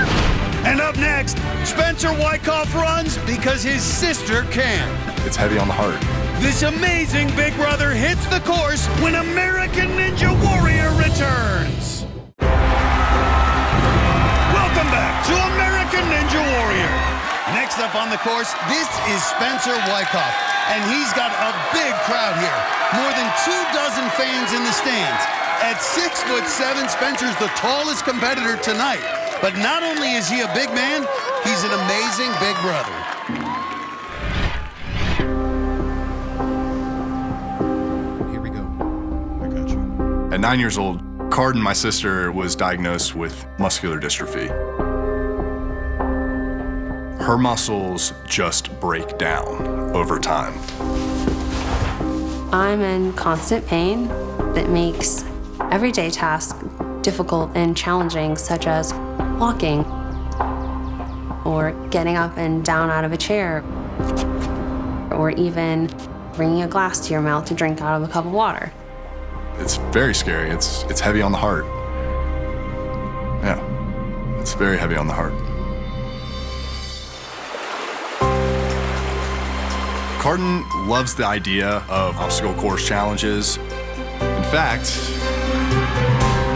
And up next, Spencer Wyckoff runs because his sister can. It's heavy on the heart. This amazing big brother hits the course when American Ninja Warrior returns. Welcome back to American Ninja Warrior. Next up on the course, this is Spencer Wyckoff, and he's got a big crowd here. More than 24 fans in the stands. At 6'7", Spencer's the tallest competitor tonight. But not only is he a big man, he's an amazing big brother. At 9 years old, Cardin, my sister, was diagnosed with muscular dystrophy. Her muscles just break down over time. I'm in constant pain that makes everyday tasks difficult and challenging, such as walking or getting up and down out of a chair, or even bringing a glass to your mouth to drink out of a cup of water. It's very scary. It's heavy on the heart. Yeah, it's very heavy on the heart. Cardin loves the idea of obstacle course challenges. In fact,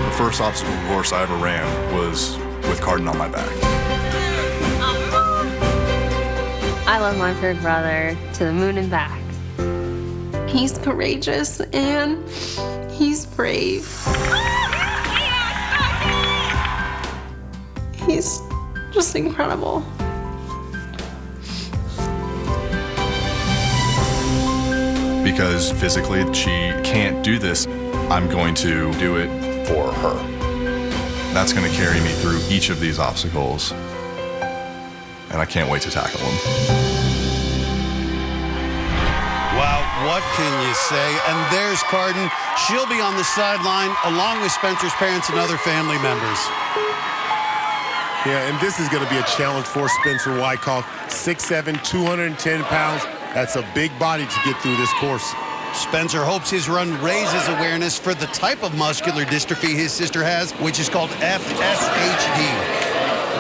the first obstacle course I ever ran was with Cardin on my back. I love my big brother to the moon and back. He's courageous and he's brave. He's just incredible. Because physically she can't do this, I'm going to do it for her. That's going to carry me through each of these obstacles, and I can't wait to tackle them. Wow, what can you say? And there's Cardin. She'll be on the sideline along with Spencer's parents and other family members. Yeah, and this is going to be a challenge for Spencer Wyckoff. 6'7", 210 pounds. That's a big body to get through this course. Spencer hopes his run raises awareness for the type of muscular dystrophy his sister has, which is called FSHD.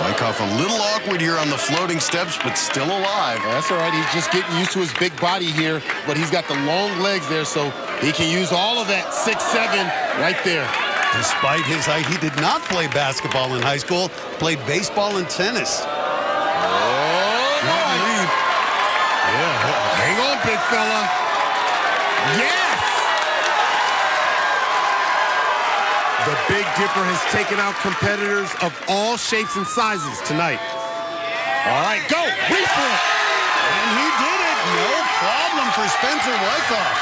Wyckoff a little awkward here on the floating steps, but still alive. That's all right. He's just getting used to his big body here, but he's got the long legs there, so he can use all of that 6'7" right there. Despite his height, he did not play basketball in high school, played baseball and tennis. Yeah, hang on, big fella. Yes! The Big Dipper has taken out competitors of all shapes and sizes tonight. All right, go! Reach for it! And he did it! No problem for Spencer Wyckoff.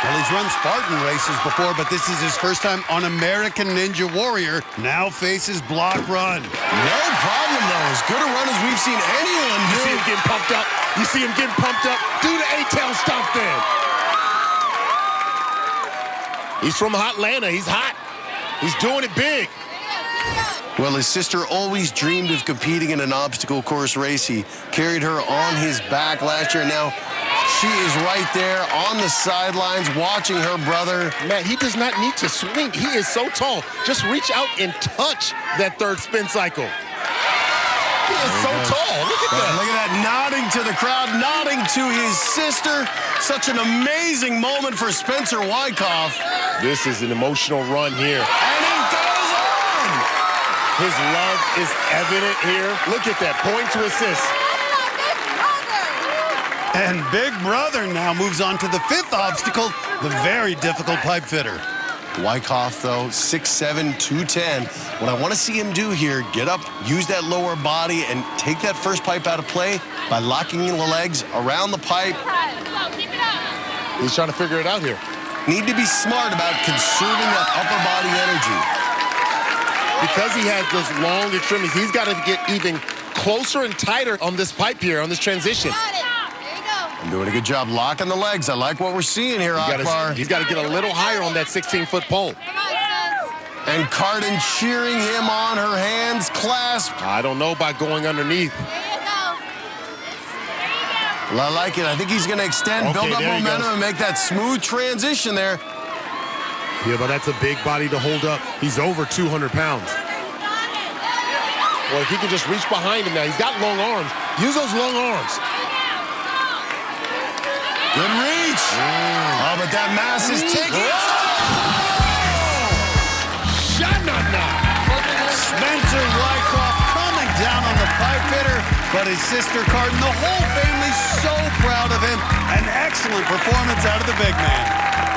Well, he's run Spartan races before, but this is his first time on American Ninja Warrior. Now faces block run. No problem, though. As good a run as we've seen anyone do. You see him getting pumped up. You see him getting pumped up. Do the A-tail stomp then. He's from Atlanta. He's hot. He's doing it big. Well, his sister always dreamed of competing in an obstacle course race. He carried her on his back last year. Now she is right there on the sidelines watching her brother. Man, he does not need to swing. He is so tall. Just reach out and touch that third spin cycle. He is so tall. Look at that. Look at that, nodding to the crowd, nodding to his sister. Such an amazing moment for Spencer Wyckoff. This is an emotional run here. And he goes on! His love is evident here. Look at that, point to assist. And Big Brother now moves on to the fifth obstacle, the very difficult pipe fitter. Wyckoff, though, 6'7", 210. What I want to see him do here, get up, use that lower body, and take that first pipe out of play by locking the legs around the pipe. He's trying to figure it out here. Need to be smart about conserving that upper body energy. Because he has those long extremities, he's got to get even closer and tighter on this pipe here, on this transition. I'm doing a good job locking the legs. I like what we're seeing here, Akbar. He's got to get a little higher on that 16-foot pole. And Carden cheering him on, her hands clasped. I don't know about going underneath. Well, I like it. I think he's going to extend, build up momentum, and make that smooth transition there. Yeah, but that's a big body to hold up. He's over 200 pounds. Well, if he can just reach behind him now. He's got long arms. Use those long arms. Good reach. Oh, but that mass is taking it. Sha-na-na. Spencer Wyckoff coming down on the pipe fitter, but his sister Carden, the whole family's so proud of him. An excellent performance out of the big man.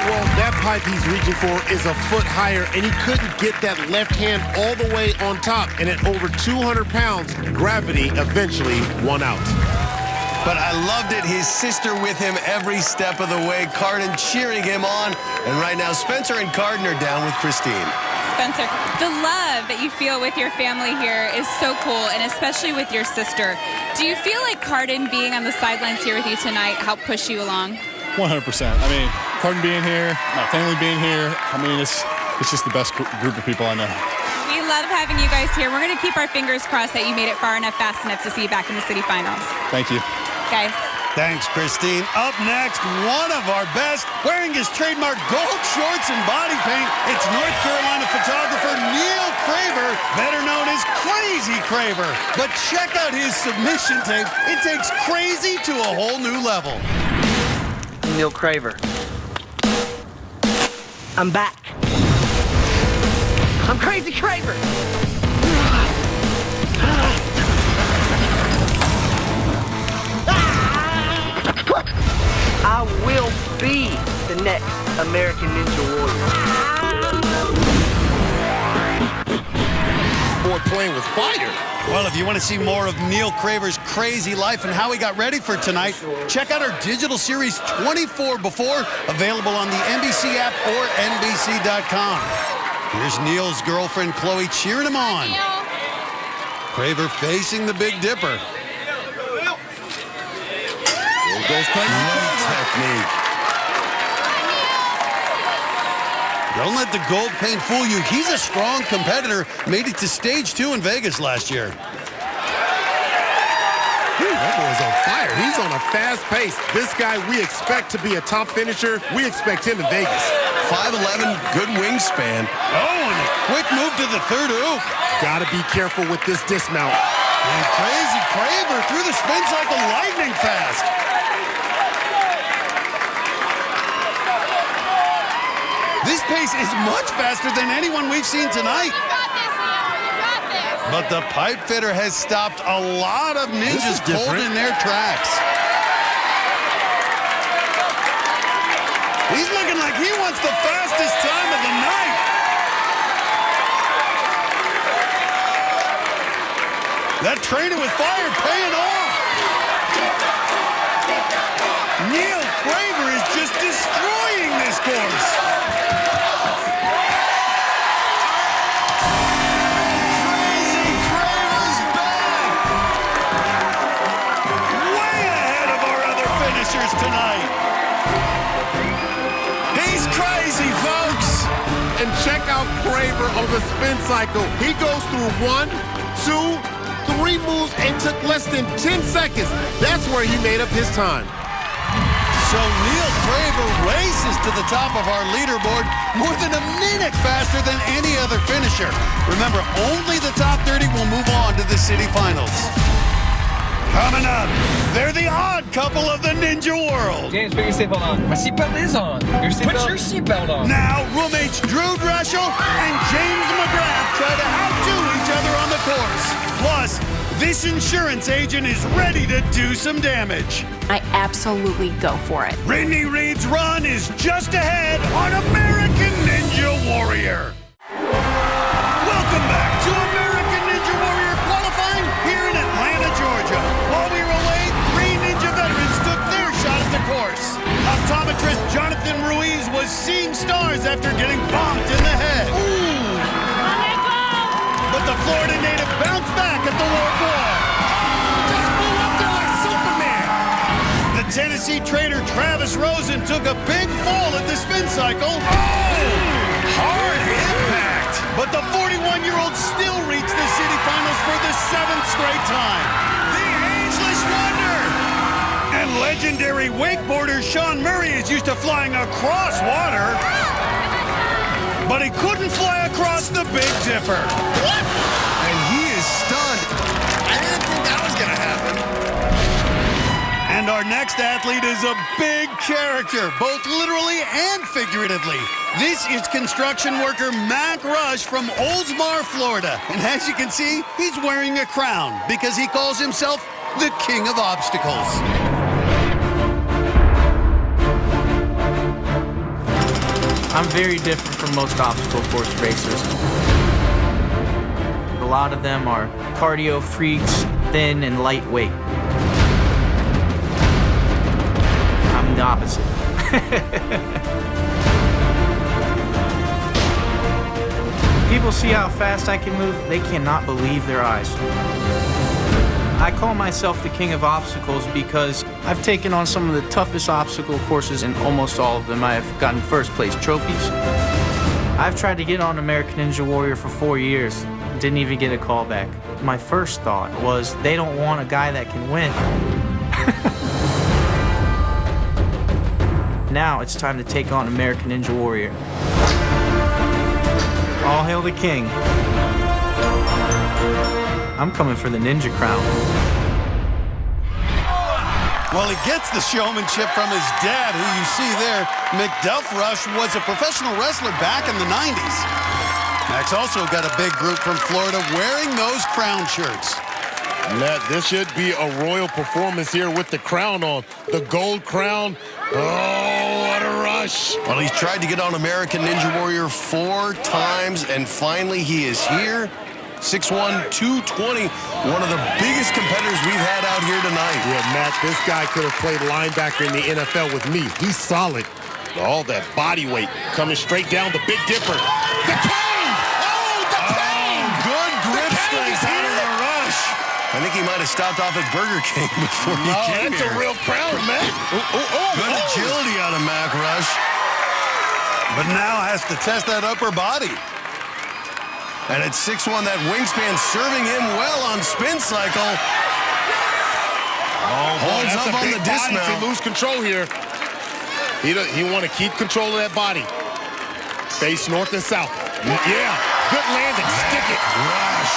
Well, that pipe he's reaching for is a foot higher, and he couldn't get that left hand all the way on top. And at over 200 pounds, gravity eventually won out. But I loved it. His sister with him every step of the way. Carden cheering him on. And right now, Spencer and Carden are down with Kristine. Spencer, the love that you feel with your family here is so cool, and especially with your sister. Do you feel like Carden being on the sidelines here with you tonight helped push you along? 100%. I mean, Carden being here, my family being here, I mean, it's just the best group of people I know. We love having you guys here. We're going to keep our fingers crossed that you made it far enough, fast enough to see you back in the city finals. Thank you. Guys. Thanks, Kristine. Up next, one of our best, wearing his trademark gold shorts and body paint, it's North Carolina photographer Neil Craver, better known as Crazy Craver. But check out his submission tape. It takes crazy to a whole new level. Neil Craver. I'm back. I'm Crazy Craver. I will be the next American Ninja Warrior. Boy playing with fire. Well, if you want to see more of Neil Craver's crazy life and how he got ready for tonight, check out our digital series 24 Before, available on the NBC app or NBC.com. Here's Neil's girlfriend, Chloe, cheering him on. Craver facing the Big Dipper. There goes Crazy technique. Don't let the gold paint fool you. He's a strong competitor. Made it to stage 2 in Vegas last year. That boy's on fire. He's on a fast pace. This guy we expect to be a top finisher. We expect him in Vegas. 5'11", good wingspan. Oh, and a quick move to the third oop. Gotta be careful with this dismount. And Crazy Craver through the spin cycle lightning fast. This pace is much faster than anyone we've seen tonight. But the pipe fitter has stopped a lot of ninjas cold in their tracks. He's looking like he wants the fastest time of the night. That training with fire paying off. Neil Craver is just destroying this course. Crazy Kramer's back. Way ahead of our other finishers tonight. He's crazy, folks. And check out Kramer on the spin cycle. He goes through 1, 2, 3 moves and took less than 10 seconds. That's where he made up his time. So Neil Craver races to the top of our leaderboard more than a minute faster than any other finisher. Remember, only the top 30 will move on to the city finals. Coming up, they're the odd couple of the ninja world. James, put your seatbelt on. My seatbelt is on. Put your seatbelt on. Now, roommates Drew Dreschel and James McGrath try to outdo each other on the course. Plus, this insurance agent is ready to do some damage. I absolutely go for it. Brittany Reed's run is just ahead on American Ninja Warrior. Welcome back to American Ninja Warrior qualifying here in Atlanta, Georgia. While we were away, 3 Ninja veterans took their shot at the course. Optometrist Jonathan Ruiz was seeing stars after getting bonked in the head. But the Florida native bounced back at the warp wall. Just flew up there like Superman. The Tennessee trader Travis Rosen took a big fall at the spin cycle. Hard impact. But the 41-year-old still reached the city finals for the 7th straight time. The ageless wonder. And legendary wakeboarder Sean Murray is used to flying across water. But he couldn't fly across the Big Dipper. What? And he is stunned. I didn't think that was going to happen. And our next athlete is a big character, both literally and figuratively. This is construction worker Mac Rush from Oldsmar, Florida. And as you can see, he's wearing a crown because he calls himself the King of Obstacles. I'm very different from most obstacle course racers. A lot of them are cardio freaks, thin and lightweight. I'm the opposite. People see how fast I can move, they cannot believe their eyes. I call myself the King of Obstacles because I've taken on some of the toughest obstacle courses, and almost all of them I have gotten first place trophies. I've tried to get on American Ninja Warrior for 4 years, didn't even get a call back. My first thought was, they don't want a guy that can win. Now it's time to take on American Ninja Warrior. All hail the king. I'm coming for the ninja crown. Well, he gets the showmanship from his dad, who you see there. McDuff Rush was a professional wrestler back in the 90s. Max also got a big group from Florida wearing those crown shirts. Matt, this should be a royal performance here with the crown on. The gold crown. Oh, what a rush. Well, he's tried to get on American Ninja Warrior 4 times, and finally he is here. 6'1", 220, one of the biggest competitors we've had out here tonight. Yeah, Matt, this guy could have played linebacker in the NFL with me. He's solid. All that body weight coming straight down the Big Dipper. The cane! Oh, the cane! Good grip strength out of the rush. I think he might have stopped off at Burger King before he came that's here. a real crown, man. Good agility out of Mac Rush. But now has to test that upper body. And at 6'1", that wingspan serving him well on spin cycle. Oh, boy, Holds that's up a on big the body dismount. to lose control here. He want to keep control of that body. Face north and south. Yeah, good landing. Stick it. Rush,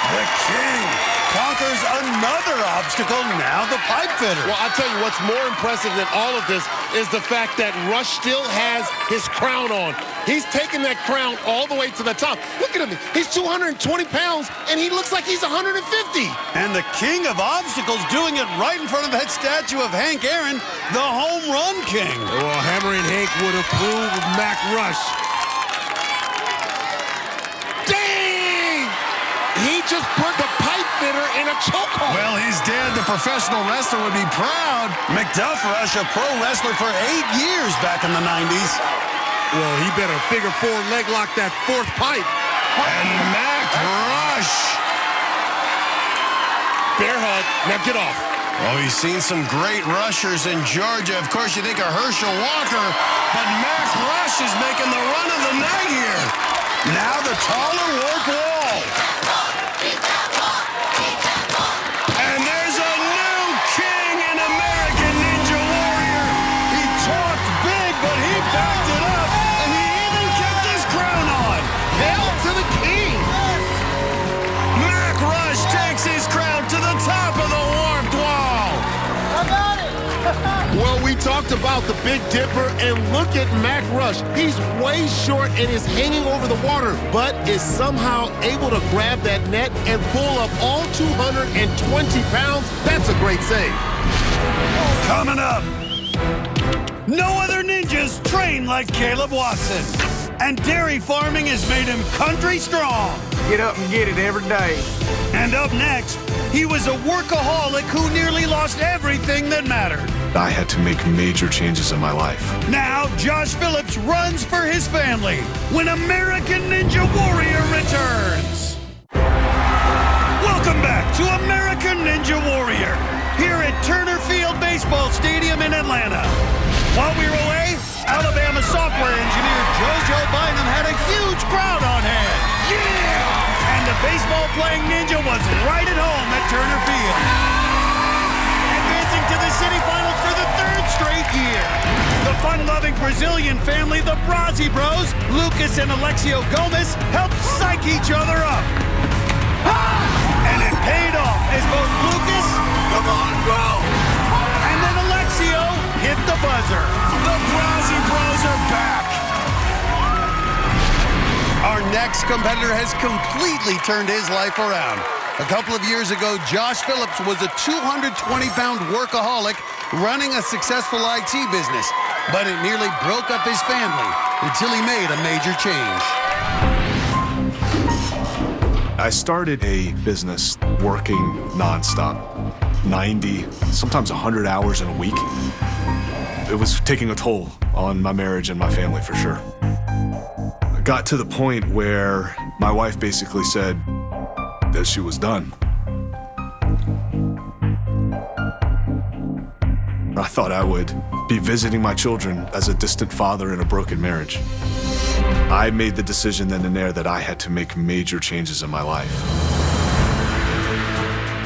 the king, conquers another obstacle, now the pipe fitter. Well, I'll tell you what's more impressive than all of this is the fact that Rush still has his crown on. He's taking that crown all the way to the top. Look at him. He's 220 pounds, and he looks like he's 150. And the king of obstacles doing it right in front of that statue of Hank Aaron, the home run king. Well, Hammering Hank would approve of Mac Rush. Dang! He just put the pipe fitter in a chokehold. Well, his dad, the professional wrestler, would be proud. McDuff Rush, a pro wrestler for 8 years back in the 90s. Well, he better figure four leg lock that fourth pipe. And Mac Rush. Bear hug. Now get off. Oh, he's seen some great rushers in Georgia. Of course, you think of Herschel Walker, but Mac Rush is making the run of the night here. Now the taller work wall. And there's a new king in American Ninja Warrior. He talked big, but he backed it up, and he even kept his crown on. Hail to the king. Mac Rush takes his crown to the top of the warped wall. I got it. Well, we talked about the Big Dipper, and look at Mac Rush. He's way short and is hanging over the water, but is somehow able to grab that net and pull up all 220 pounds. That's a great save. Coming up, no other ninjas train like Caleb Watson. And dairy farming has made him country strong. Get up and get it every day. And up next, he was a workaholic who nearly lost everything that mattered. I had to make major changes in my life. Now, Josh Phillips runs for his family when American Ninja Warrior returns. Welcome back to American Ninja Warrior here at Turner Field Baseball Stadium in Atlanta. While we were away, Alabama software engineer JoJo Bynum had a huge crowd on hand. Yeah! And the baseball-playing ninja was right at home at Turner Field. Advancing to the city finals for the third straight year. The fun-loving Brazilian family, the Brazzi Bros, Lucas and Alexio Gomez, helped psych each other up. And it paid off as both Lucas, come on, bro, and then Alexio hit the buzzer. The Brazzi Bros are back. Our next competitor has completely turned his life around. A couple of years ago, Josh Phillips was a 220-pound workaholic running a successful IT business, but it nearly broke up his family until he made a major change. I started a business working nonstop, 90, sometimes 100 hours in a week. It was taking a toll on my marriage and my family for sure. I got to the point where my wife basically said that she was done. I thought I would be visiting my children as a distant father in a broken marriage. I made the decision then and there that I had to make major changes in my life.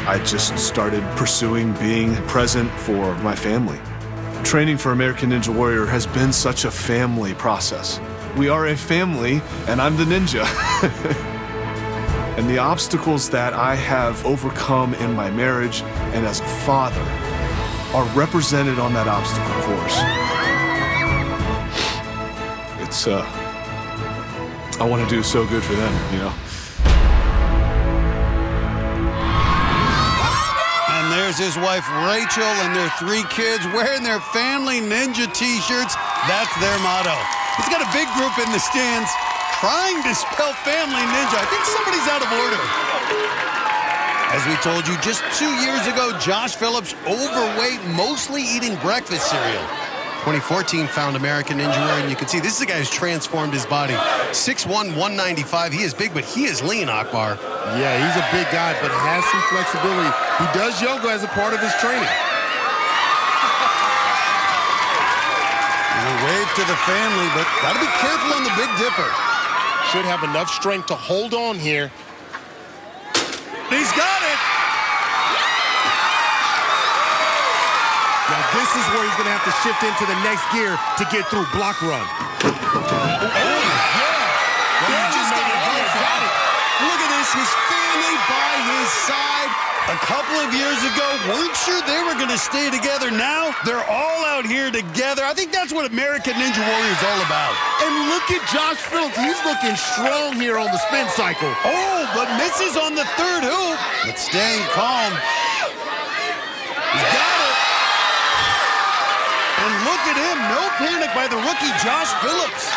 I just started pursuing being present for my family. Training for American Ninja Warrior has been such a family process. We are a family, and I'm the ninja. And the obstacles that I have overcome in my marriage and as a father are represented on that obstacle course. It's, I want to do so good for them, you know? And there's his wife, Rachel, and their 3 kids wearing their family ninja t-shirts. That's their motto. He's got a big group in the stands trying to spell family ninja. I think somebody's out of order. As we told you just 2 years ago, Josh Phillips overweight, mostly eating breakfast cereal. 2014 found American Ninja Warrior, and you can see this is a guy who's transformed his body. 6'1", 195. He is big, but he is lean, Akbar. Yeah, he's a big guy, but has some flexibility. He does yoga as a part of his training. And a wave to the family, but got to be careful on the Big Dipper. Should have enough strength to hold on here. He's got it. Now this is where he's going to have to shift into the next gear to get through block run. Oh, yeah. Well, just got it. Look at this, his family by his side. A couple of years ago, weren't sure they were going to stay together. Now, they're all out here together. I think that's what American Ninja Warrior is all about. And look at Josh Phillips. He's looking strong here on the spin cycle. Oh, but misses on the third hoop. But staying calm. He's got it. And look at him. No panic by the rookie, Josh Phillips.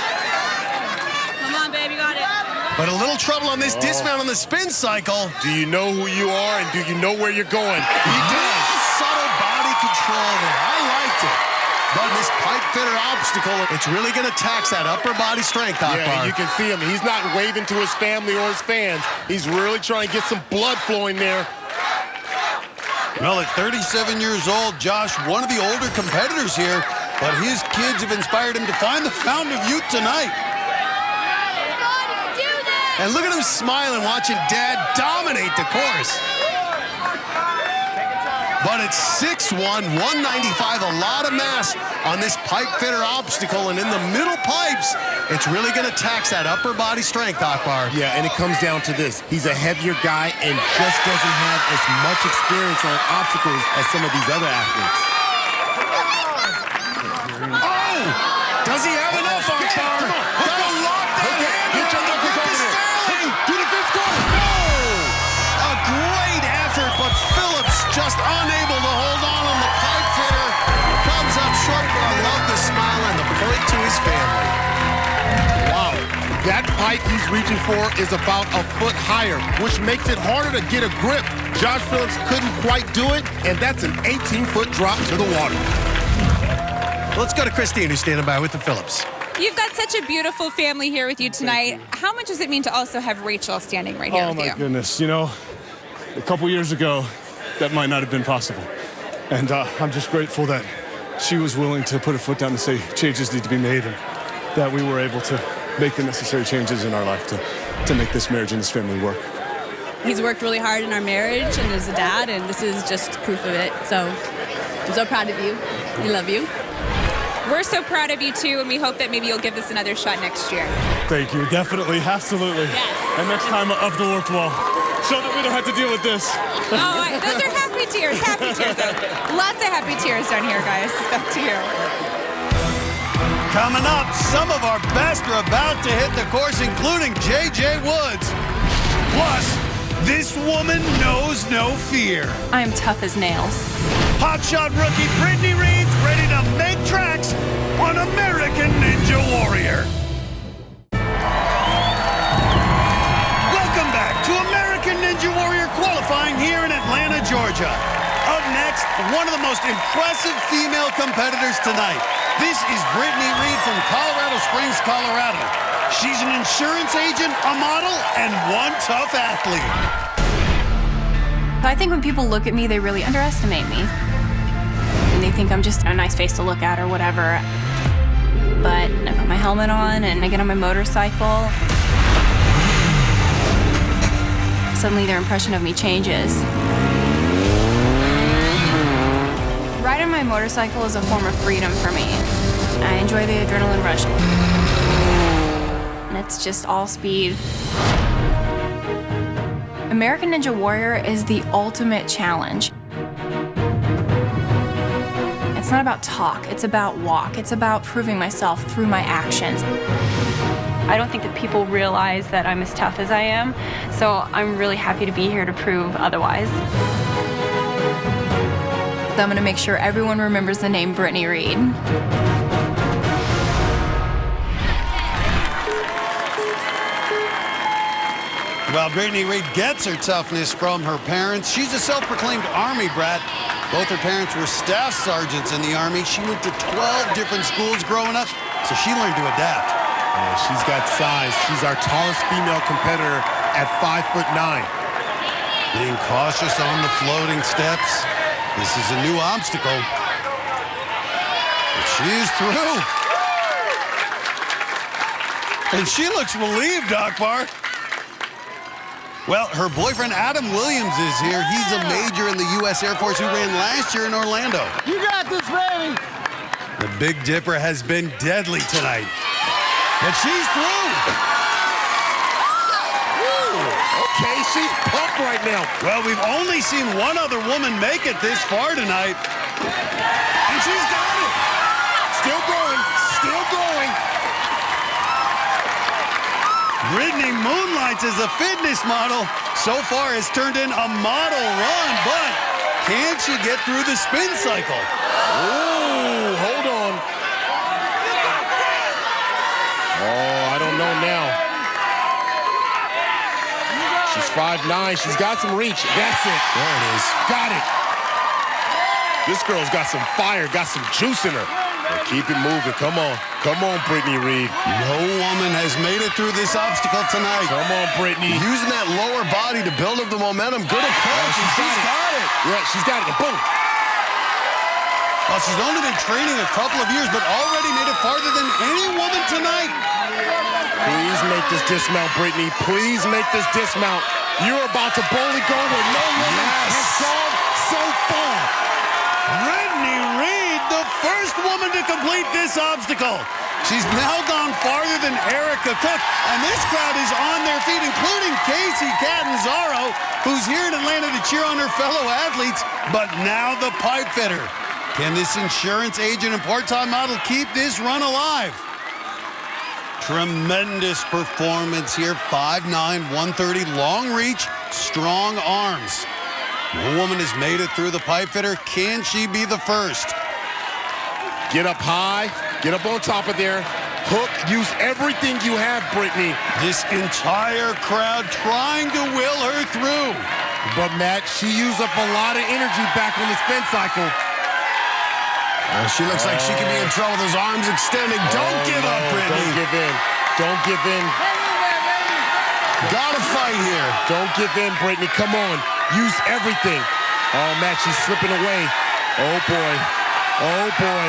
Come on, baby, got it. But a little trouble on this dismount on the spin cycle. Do you know who you are and do you know where you're going? He does. Subtle body control there. I liked it. But this pipe fitter obstacle, it's really going to tax that upper body strength, Akbar. Yeah, you can see him. He's not waving to his family or his fans. He's really trying to get some blood flowing there. Well, at 37 years old, Josh, one of the older competitors here, but his kids have inspired him to find the fountain of youth tonight. And look at him smiling, watching Dad dominate the course. But it's 6'1", 195, a lot of mass on this pipe fitter obstacle. And in the middle pipes, it's really going to tax that upper body strength, Akbar. Yeah, and it comes down to this. He's a heavier guy and just doesn't have as much experience on obstacles as some of these other athletes. Oh! Does he have enough, Akbar? Gotta lock that handle. To the fifth corner. No! A great effort, but Phillips just unable to hold on the pipe fitter. Comes up short, but I love the smile and the point to his family. Wow, that pipe he's reaching for is about a foot higher, which makes it harder to get a grip. Josh Phillips couldn't quite do it, and that's an 18-foot drop to the water. Let's go to Kristine, who's standing by with the Phillips. You've got such a beautiful family here with you tonight. How much does it mean to also have Rachel standing right here with you? Oh, my goodness. You know, a couple years ago, that might not have been possible. And I'm just grateful that she was willing to put her foot down and say changes need to be made, and that we were able to make the necessary changes in our life to make this marriage and this family work. He's worked really hard in our marriage and as a dad, and this is just proof of it. So I'm so proud of you. We love you. We're so proud of you, too, and we hope that maybe you'll give this another shot next year. Thank you. Definitely. Absolutely. Yes. And next time up the North Wall. So that we don't have to deal with this. Oh, those are happy tears. Happy tears. Lots of happy tears down here, guys. Back to you. Coming up, some of our best are about to hit the course, including J.J. Woods. Plus, this woman knows no fear. I am tough as nails. Hotshot rookie Brittany Reed's ready to make tracks on American Ninja Warrior. Welcome back to American Ninja Warrior qualifying here in Atlanta, Georgia. Up next, one of the most impressive female competitors tonight. This is Brittany Reed from Colorado Springs, Colorado. She's an insurance agent, a model, and one tough athlete. I think when people look at me, they really underestimate me. And they think I'm just a nice face to look at or whatever. But I put my helmet on and I get on my motorcycle. Suddenly their impression of me changes. Riding my motorcycle is a form of freedom for me. I enjoy the adrenaline rush. And it's just all speed. American Ninja Warrior is the ultimate challenge. It's not about talk, it's about walk. It's about proving myself through my actions. I don't think that people realize that I'm as tough as I am, so I'm really happy to be here to prove otherwise. So I'm gonna make sure everyone remembers the name Brittany Reed. Well, Brittany Reed gets her toughness from her parents. She's a self-proclaimed Army brat. Both her parents were staff sergeants in the Army. She went to 12 different schools growing up, so she learned to adapt. Yeah, she's got size. She's our tallest female competitor at 5'9". Being cautious on the floating steps. This is a new obstacle. But she is through. And she looks relieved, Akbar. Well, her boyfriend Adam Williams is here. He's a major in the U.S. Air Force who ran last year in Orlando. You got this, baby! The Big Dipper has been deadly tonight. But she's through. Okay, she's pumped right now. Well, we've only seen one other woman make it this far tonight. And she's got it. Still going, still going. Brittany moonlights as a fitness model. So far has turned in a model run, but can she get through the spin cycle? Ooh, hold on. Oh, I don't know now. She's 5'9". She's got some reach. That's it. There it is. Got it. This girl's got some fire, got some juice in her. And keep it moving. Come on. Come on, Brittany Reed. No woman has made it through this obstacle tonight. Come on, Brittany. Using that lower body to build up the momentum. Good approach. She's got it. Yeah, she's got it. Boom. Well, she's only been training a couple of years, but already made it farther than any woman tonight. Please make this dismount, Brittany. Please make this dismount. You're about to boldly go where no woman has gone so far. Brittany Reed, the first woman to complete this obstacle. She's now gone farther than Erica Cook, and this crowd is on their feet, including Casey Catanzaro, who's here in Atlanta to cheer on her fellow athletes, but now the pipe fitter. Can this insurance agent and part-time model keep this run alive? Tremendous performance here, 5'9", 130, long reach, strong arms. No woman has made it through the pipe fitter. Can she be the first? Get up high, get up on top of there. Hook, use everything you have, Brittany. This entire crowd trying to will her through. But Matt, she used up a lot of energy back on the spin cycle. She looks like she could be in trouble. Those arms extending. Don't give up, Brittany. Don't give in. Don't give in. Gotta fight here. Don't give in, Brittany. Come on. Use everything. Oh, Matt, she's slipping away. Oh, boy. Oh, boy.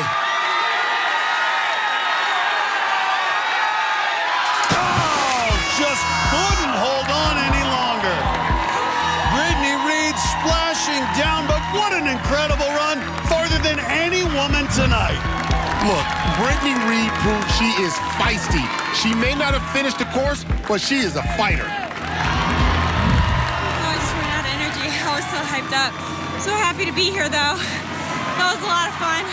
Oh, just couldn't hold on any longer. Brittany Reed splashing down, but what an incredible run. Farther than any woman tonight. Look, Brittany Reed proved she is feisty. She may not have finished the course, but she is a fighter. I just ran out of energy. I was so hyped up. So happy to be here, though. That was a lot of fun.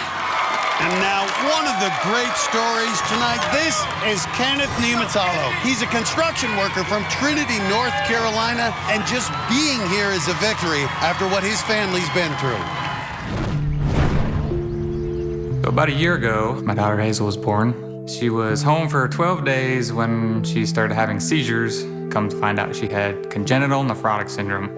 And now, one of the great stories tonight. This is Kenneth Niemetalo. He's a construction worker from Trinity, North Carolina, and just being here is a victory after what his family's been through. So about a year ago, my daughter Hazel was born. She was home for 12 days when she started having seizures. Come to find out she had congenital nephrotic syndrome.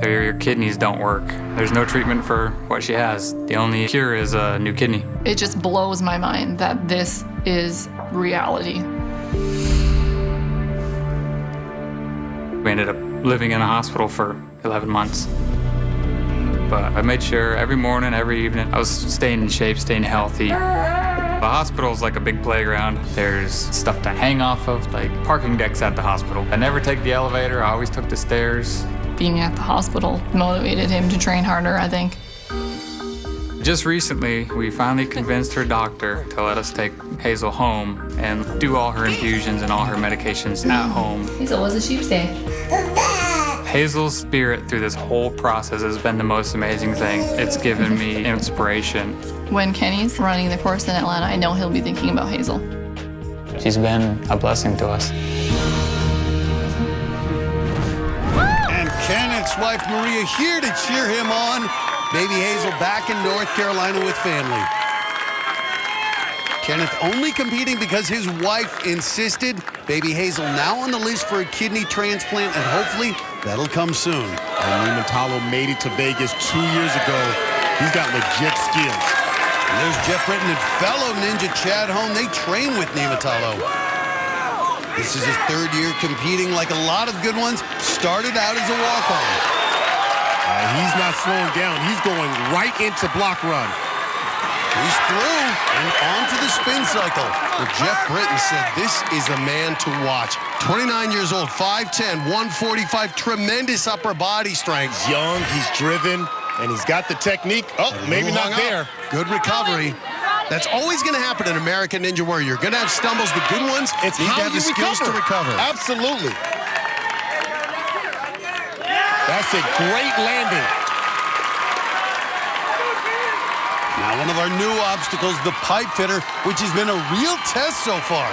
Her kidneys don't work. There's no treatment for what she has. The only cure is a new kidney. It just blows my mind that this is reality. We ended up living in a hospital for 11 months. But I made sure every morning, every evening, I was staying in shape, staying healthy. The hospital's like a big playground. There's stuff to hang off of, like parking decks at the hospital. I never take the elevator, I always took the stairs. Being at the hospital motivated him to train harder, I think. Just recently, we finally convinced her doctor to let us take Hazel home and do all her infusions and all her medications at home. Hazel was a sheep's day. Hazel's spirit through this whole process has been the most amazing thing. It's given me inspiration. When Kenny's running the course in Atlanta, I know he'll be thinking about Hazel. She's been a blessing to us. And Kenneth's wife, Maria, here to cheer him on. Baby Hazel back in North Carolina with family. Kenneth only competing because his wife insisted. Baby Hazel now on the list for a kidney transplant, and hopefully that'll come soon. And Niemetalo made it to Vegas 2 years ago. He's got legit skills. And there's Jeff Britton and fellow ninja Chad Hone. They train with Niemetalo. This is his third year competing. Like a lot of good ones, started out as a walk-on. He's not slowing down. He's going right into block run. He's through and onto the spin cycle. Well, Jeff Britton said this is a man to watch. 29 years old, 5'10", 145, tremendous upper body strength. He's young, he's driven, and he's got the technique. Oh, maybe not there. Good recovery. That's always going to happen in American Ninja Warrior. You're going to have stumbles. The good ones need to have the skills to recover. Absolutely. That's a great landing. Now one of our new obstacles, the pipe fitter, which has been a real test so far.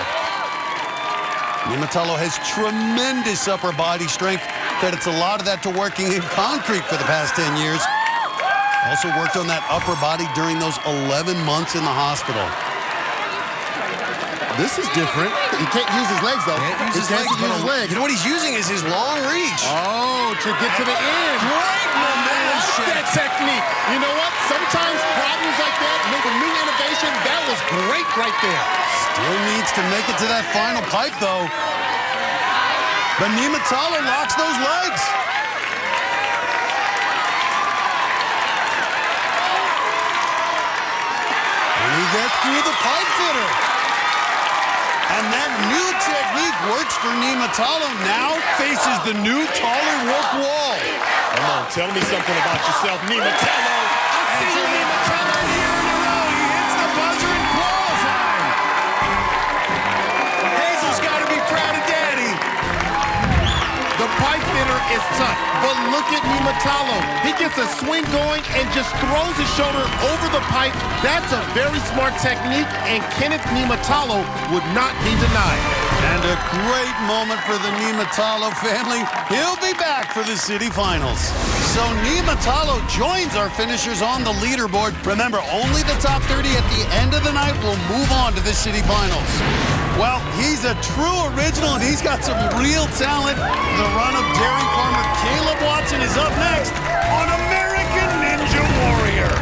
Niemetalo has tremendous upper body strength. Credits a lot of that to working in concrete for the past 10 years. Also worked on that upper body during those 11 months in the hospital. This is different. He can't use his legs, though. Can't use his legs. You know what he's using is his long reach. Oh, to get to the end. Great momentum shift. That technique. You know what? Sometimes problems like that make a new innovation. That was great right there. Still needs to make it to that final pipe, though. But Niumatalo locks those legs. And he gets through the pipe fitter. And that new technique works for Niumatalo. Now faces the new taller rope wall. Come on, tell me something about yourself, Niumatalo. I've seen you, Niumatalo, a year in a row. He hits the buzzer in qualifying. Hazel's got to be proud of Daddy. The pipe fitter is tough, but look at Niumatalo. He gets a swing going and just throws his shoulder over the pipe. That's a very smart technique, and Kenneth Niumatalo would not be denied. And a great moment for the Niumatalo family. He'll be back for the city finals. So Niumatalo joins our finishers on the leaderboard. Remember, only the top 30 at the end of the night will move on to the city finals. Well, he's a true original, and he's got some real talent. The run of dairy farmer Caleb Watson is up next on American Ninja Warrior.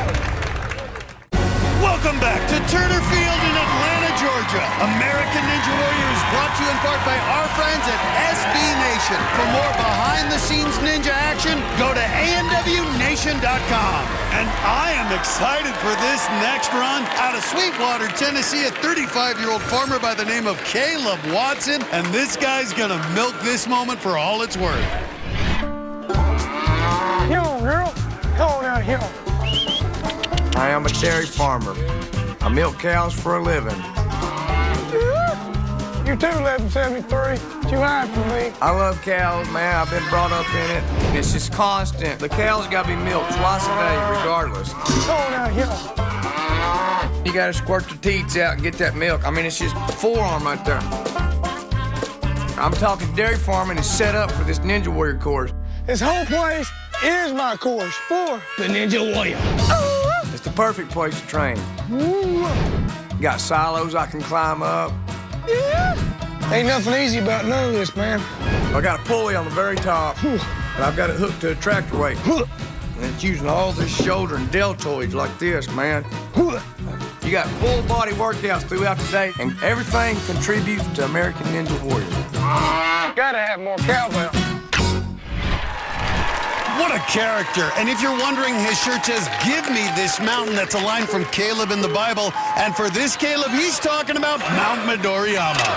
Welcome back to Turner Field in Atlanta, Georgia. American Ninja Warrior is brought to you in part by our friends at SB Nation. For more behind-the-scenes ninja action, go to ANWNation.com. And I am excited for this next run out of Sweetwater, Tennessee, a 35-year-old farmer by the name of Caleb Watson. And this guy's going to milk this moment for all it's worth. Come on, girl. Come on out here. I am a dairy farmer. I milk cows for a living. You too, 1173. What you hide from me? I love cows, man. I've been brought up in it. It's just constant. The cows gotta be milked twice a day, regardless. Come on out here. You gotta squirt the teats out and get that milk. I mean, it's just a forearm right there. I'm talking dairy farming is set up for this Ninja Warrior course. This whole place is my course for the Ninja Warrior. It's the perfect place to train. Got silos I can climb up. Yeah. Ain't nothing easy about none of this, man. I got a pulley on the very top, and I've got it hooked to a tractor weight. And it's using all this shoulder and deltoids like this, man. You got full body workouts throughout the day, and everything contributes to American Ninja Warrior. Gotta have more cowbell. What a character. And if you're wondering, his shirt says, "Give me this mountain." That's a line from Caleb in the Bible. And for this Caleb, he's talking about Mount Midoriyama.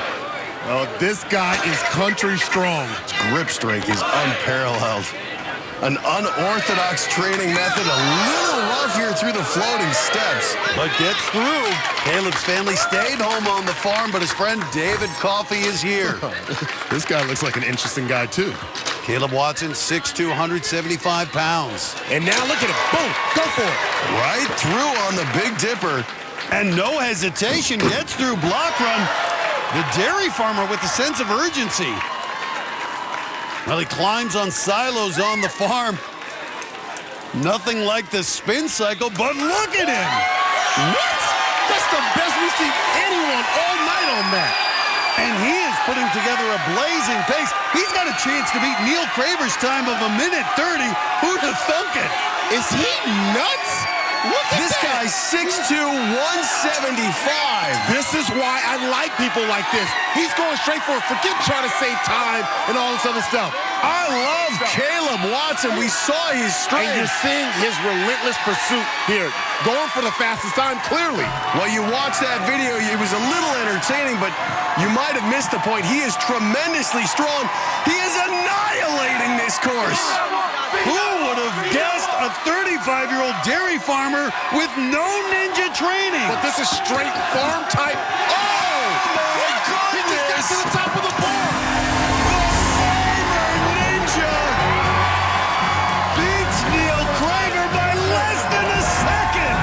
Well, this guy is country strong. His grip strength is unparalleled. An unorthodox training method, a little rough here through the floating steps. But gets through. Caleb's family stayed home on the farm, but his friend David Coffey is here. This guy looks like an interesting guy, too. Caleb Watson, 6'2", 175 pounds. And now look at him. Boom. Go for it. Right through on the Big Dipper. And no hesitation, gets through block run. The dairy farmer with a sense of urgency. Well, he climbs on silos on the farm. Nothing like the spin cycle, but look at him. What? That's the best we've seen anyone all night on that. And he is putting together a blazing pace. He's got a chance to beat Neil Craver's time of 1:30. Who'd have thunk it? Is he nuts? Look at this that. guy's 6'2", 175. This is why I like people like this. He's going straight for it. Forget trying to save time and all this other stuff. I love Caleb Watson. We saw his strength. And you're seeing his relentless pursuit here. Going for the fastest time, clearly. Well, you watched that video. It was a little entertaining, but you might have missed the point. He is tremendously strong. He is annihilating this course. Who would have guessed a 35-year-old dairy farmer with no ninja training? But this is straight farm type. Oh! My goodness! He just got to the top of the bar. The former ninja beats Neil Craver by less than a second.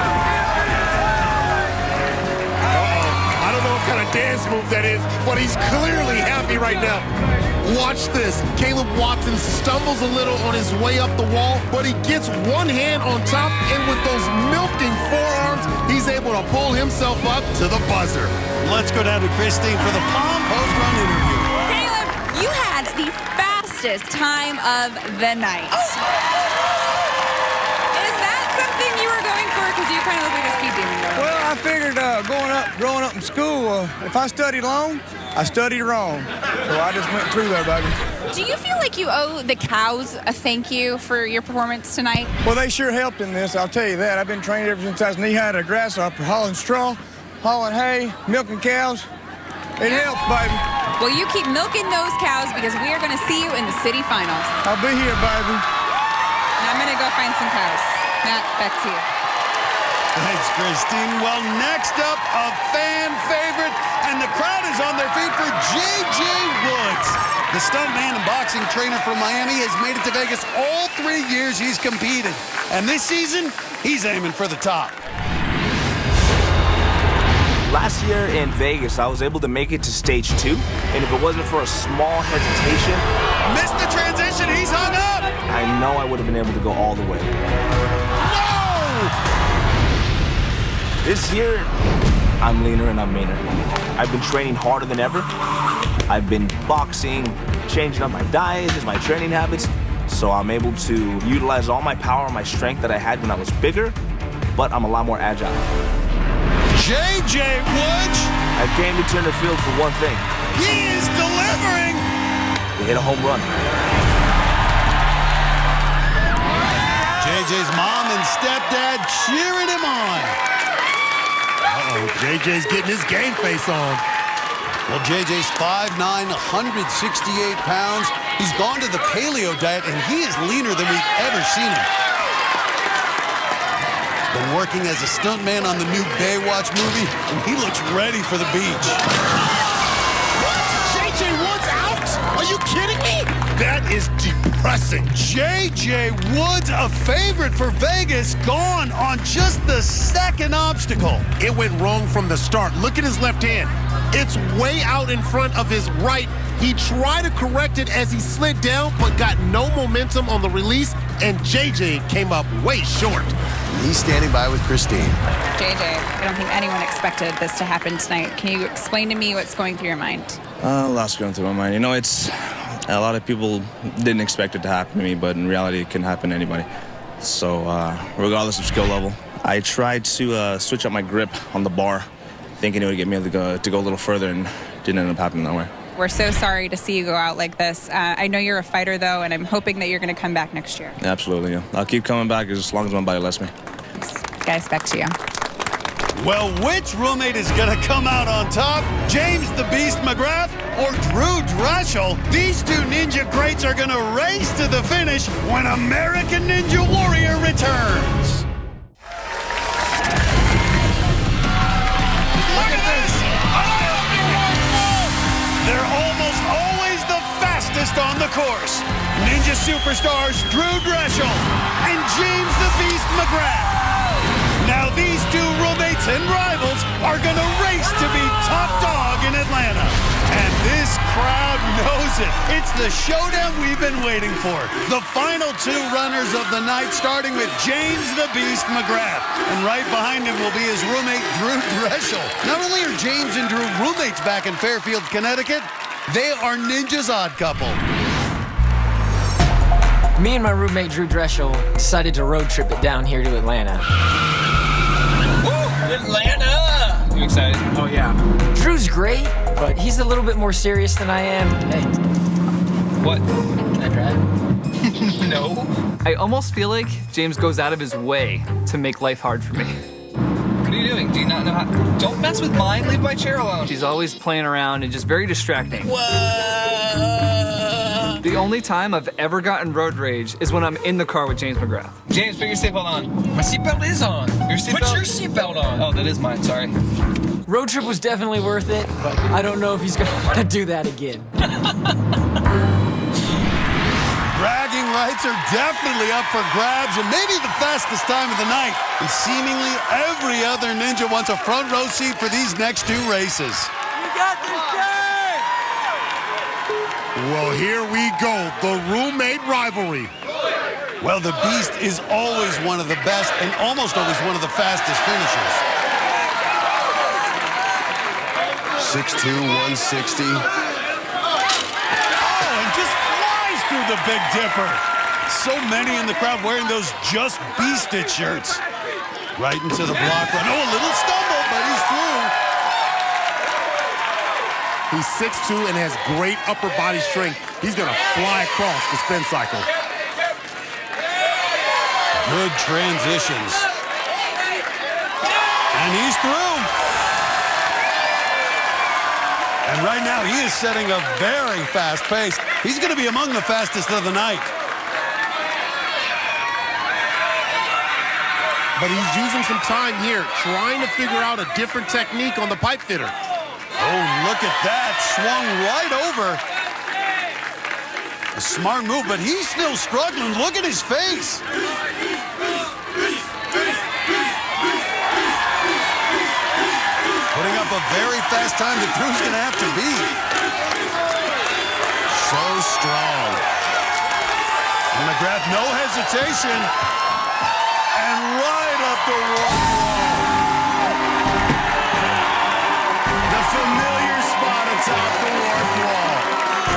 Uh-oh. I don't know what kind of dance move that is, but he's clearly happy right now. Watch this. Caleb Watson stumbles a little on his way up the wall, but he gets one hand on top, and with those milking forearms, he's able to pull himself up to the buzzer. Let's go down to Kristine for the Palm post-run interview. Caleb, you had the fastest time of the night. Is that something you were going for? Because you kind of look like a speed demon. Well, I figured growing up in school, if I studied long, I studied wrong. So I just went through there, baby. Do you feel like you owe the cows a thank you for your performance tonight? Well, they sure helped in this, I'll tell you that. I've been trained ever since I was knee-high to a grasshopper, hauling straw, hauling hay, milking cows. It helps, baby. Well, you keep milking those cows because we are going to see you in the city finals. I'll be here, baby. And I'm going to go find some cows. Matt, back to you. Thanks, Kristine. Well, next up, a fan favorite, and the crowd is on their feet for J.J. Woods. The stuntman and boxing trainer from Miami has made it to Vegas all 3 years he's competed. And this season, he's aiming for the top. Last year in Vegas, I was able to make it to stage 2, and if it wasn't for a small hesitation... Missed the transition, he's hung up! I know I would have been able to go all the way. No! This year, I'm leaner and I'm meaner. I've been training harder than ever. I've been boxing, changing up my diet, just my training habits, so I'm able to utilize all my power and my strength that I had when I was bigger, but I'm a lot more agile. J.J. Woods! I came to turn the field for one thing. He is delivering! To hit a home run. JJ's mom and stepdad cheering him on. Uh-oh, JJ's getting his game face on. Well, JJ's 5'9", 168 pounds. He's gone to the paleo diet, and he is leaner than we've ever seen him. He's been working as a stuntman on the new Baywatch movie, and he looks ready for the beach. What? JJ Woods out? Are you kidding me? That is depressing. J.J. Woods, a favorite for Vegas, gone on just the second obstacle. It went wrong from the start. Look at his left hand. It's way out in front of his right. He tried to correct it as he slid down, but got no momentum on the release, and JJ came up way short. He's standing by with Kristine. JJ, I don't think anyone expected this to happen tonight. Can you explain to me what's going through your mind? A lot's going through my mind. You know, it's a lot of people didn't expect it to happen to me, but in reality, it can happen to anybody. So, regardless of skill level, I tried to switch up my grip on the bar, thinking it would get me to go a little further, and didn't end up happening that way. We're so sorry to see you go out like this. I know you're a fighter, though, and I'm hoping that you're going to come back next year. Absolutely, yeah. I'll keep coming back as long as my body lets me. Guys, back to you. Well, which roommate is going to come out on top? James the Beast McGrath or Drew Dreshel? These two ninja greats are going to race to the finish when American Ninja Warrior returns. Look at this! They're almost always the fastest on the course. Ninja superstars Drew Dreshel and James the Beast McGrath. Now these two roommates and rivals are going to race to be top dog in Atlanta. And this crowd knows it. It's the showdown we've been waiting for. The final two runners of the night, starting with James the Beast McGrath. And right behind him will be his roommate, Drew Dreshel. Not only are James and Drew roommates back in Fairfield, Connecticut, they are Ninja's odd couple. Me and my roommate, Drew Dreshel, decided to road trip it down here to Atlanta. Atlanta! You excited? Oh, yeah. Drew's great, but he's a little bit more serious than I am. Hey. What? Can I drive? No. I almost feel like James goes out of his way to make life hard for me. What are you doing? Do you not know how? Don't mess with mine. Leave my chair alone. She's always playing around and just very distracting. The only time I've ever gotten road rage is when I'm in the car with James McGrath. James, put your seatbelt on. My seatbelt is on. Your seatbelt? Put your seatbelt on. Oh, that is mine. Sorry. Road trip was definitely worth it, but I don't know if he's going to want to do that again. Bragging rights are definitely up for grabs, and maybe the fastest time of the night. And seemingly every other ninja wants a front row seat for these next two races. You got this, James! Well, here we go, the roommate rivalry. Well, the Beast is always one of the best and almost always one of the fastest finishers. 6'2", 160. Oh, and just flies through the Big Dipper. So many in the crowd wearing those Just Beasted shirts. Right into the block run. Oh, a little stumble, but he's through. He's 6'2" and has great upper body strength. He's going to fly across the spin cycle. Good transitions. And he's through. And right now, he is setting a very fast pace. He's going to be among the fastest of the night. But he's using some time here, trying to figure out a different technique on the pipe fitter. Oh, look at that. Swung right over. A smart move, but he's still struggling. Look at his face. Putting up a very fast time that Drew's going to have to beat. So strong. And McGrath, no hesitation. And right up the wall. The familiar spot atop the warp wall.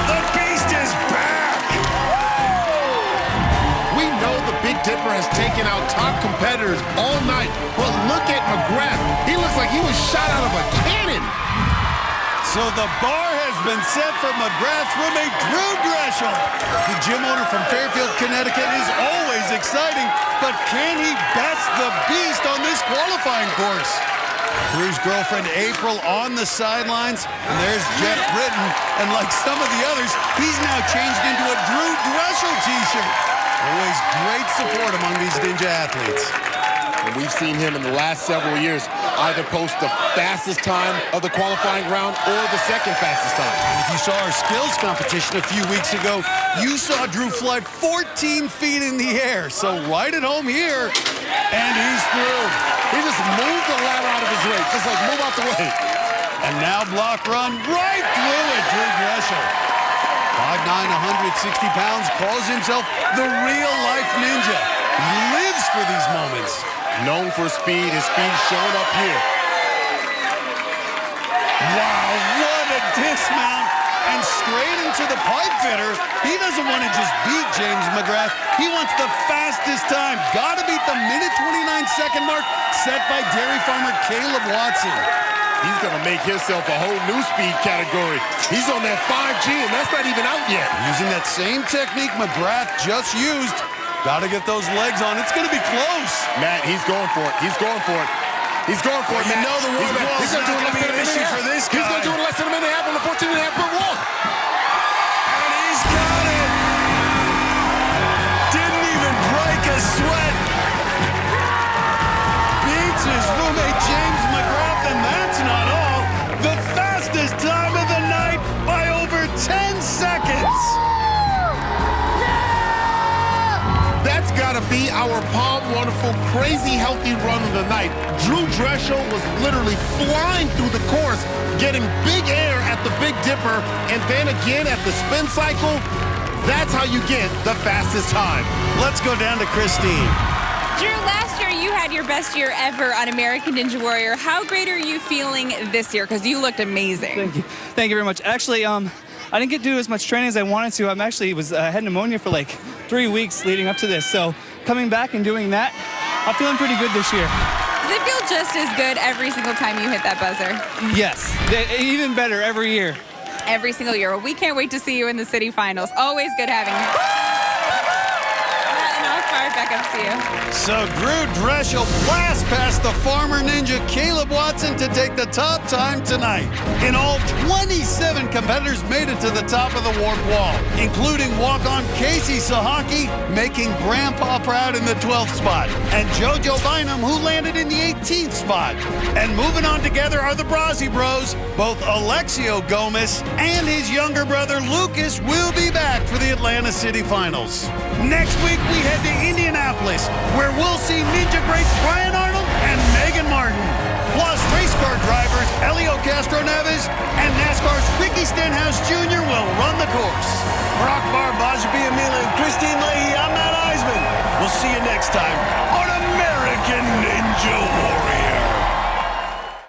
The Beast is back. We know the Big Dipper has taken out top competitors all night, but look at McGrath. He looks like he was shot out of a cannon. So the bar has been set for McGrath's roommate, Drew Dreshel. The gym owner from Fairfield, Connecticut is always exciting, but can he best the Beast on this qualifying course? Drew's girlfriend, April, on the sidelines, and there's Jeff Britton. And like some of the others, he's now changed into a Drew Dreshel t-shirt. Always great support among these Ninja athletes. And we've seen him in the last several years either post the fastest time of the qualifying round or the second fastest time. And if you saw our skills competition a few weeks ago, you saw Drew fly 14 feet in the air. So right at home here, and he's through. He just moved the ladder out of his way, just like move out the way. And now block run right through it, Drew Dreshel. 5'9", 160 pounds, calls himself the real-life ninja. He lives for these moments. Known for speed, his speed showing up here. Wow, what a dismount. And straight into the pipe fitter. He doesn't want to just beat James McGrath. He wants the fastest time. Got to beat the minute 29-second mark set by dairy farmer Caleb Watson. He's going to make himself a whole new speed category. He's on that 5G, and that's not even out yet. Using that same technique McGrath just used. Got to get those legs on. It's going to be close. Matt, he's going for it. He's going for it. He's going for it, Matt. You know the warp wall is not going to be an issue for this guy. He's going to do it in less than a minute and a half on the 14.5-foot wall. And he's got it. Didn't even break a sweat. Beats his roommate James McGrath, and that's not all. The fastest time of the night by over 10 seconds. That's got to be our Palm Wonderful crazy healthy run of the night. Drew Dreshel was literally flying through the course, getting big air at the Big Dipper, and then again at the spin cycle. That's how you get the fastest time. Let's go down to Kristine. Drew, last year you had your best year ever on American Ninja Warrior. How great are you feeling this year? Because you looked amazing. Thank you. Thank you very much. Actually, I didn't get to do as much training as I wanted to. Had pneumonia for like 3 weeks leading up to this. So coming back and doing that, I'm feeling pretty good this year. Does it feel just as good every single time you hit that buzzer? Yes, even better every year. Every single year. Well, we can't wait to see you in the city finals. Always good having you. Back up to you. So Drew Dreshel blasts past the farmer ninja Caleb Watson to take the top time tonight. In all, 27 competitors made it to the top of the warp wall, including walk-on Casey Sahaki, making Grandpa proud in the 12th spot, and JoJo Bynum, who landed in the 18th spot. And moving on together are the Brazzi Bros. Both Alexio Gomez and his younger brother Lucas will be back for the Atlanta City Finals. Next week, we head to Indianapolis, where we'll see Ninja greats Brian Arnold and Megan Martin. Plus, race car drivers Elio Castro Neves and NASCAR's Ricky Stenhouse Jr. will run the the course. For Akbar, Gbaja-Biamila, and Kristine Leahy, I'm Matt Iseman. We'll see you next time on American Ninja Warrior.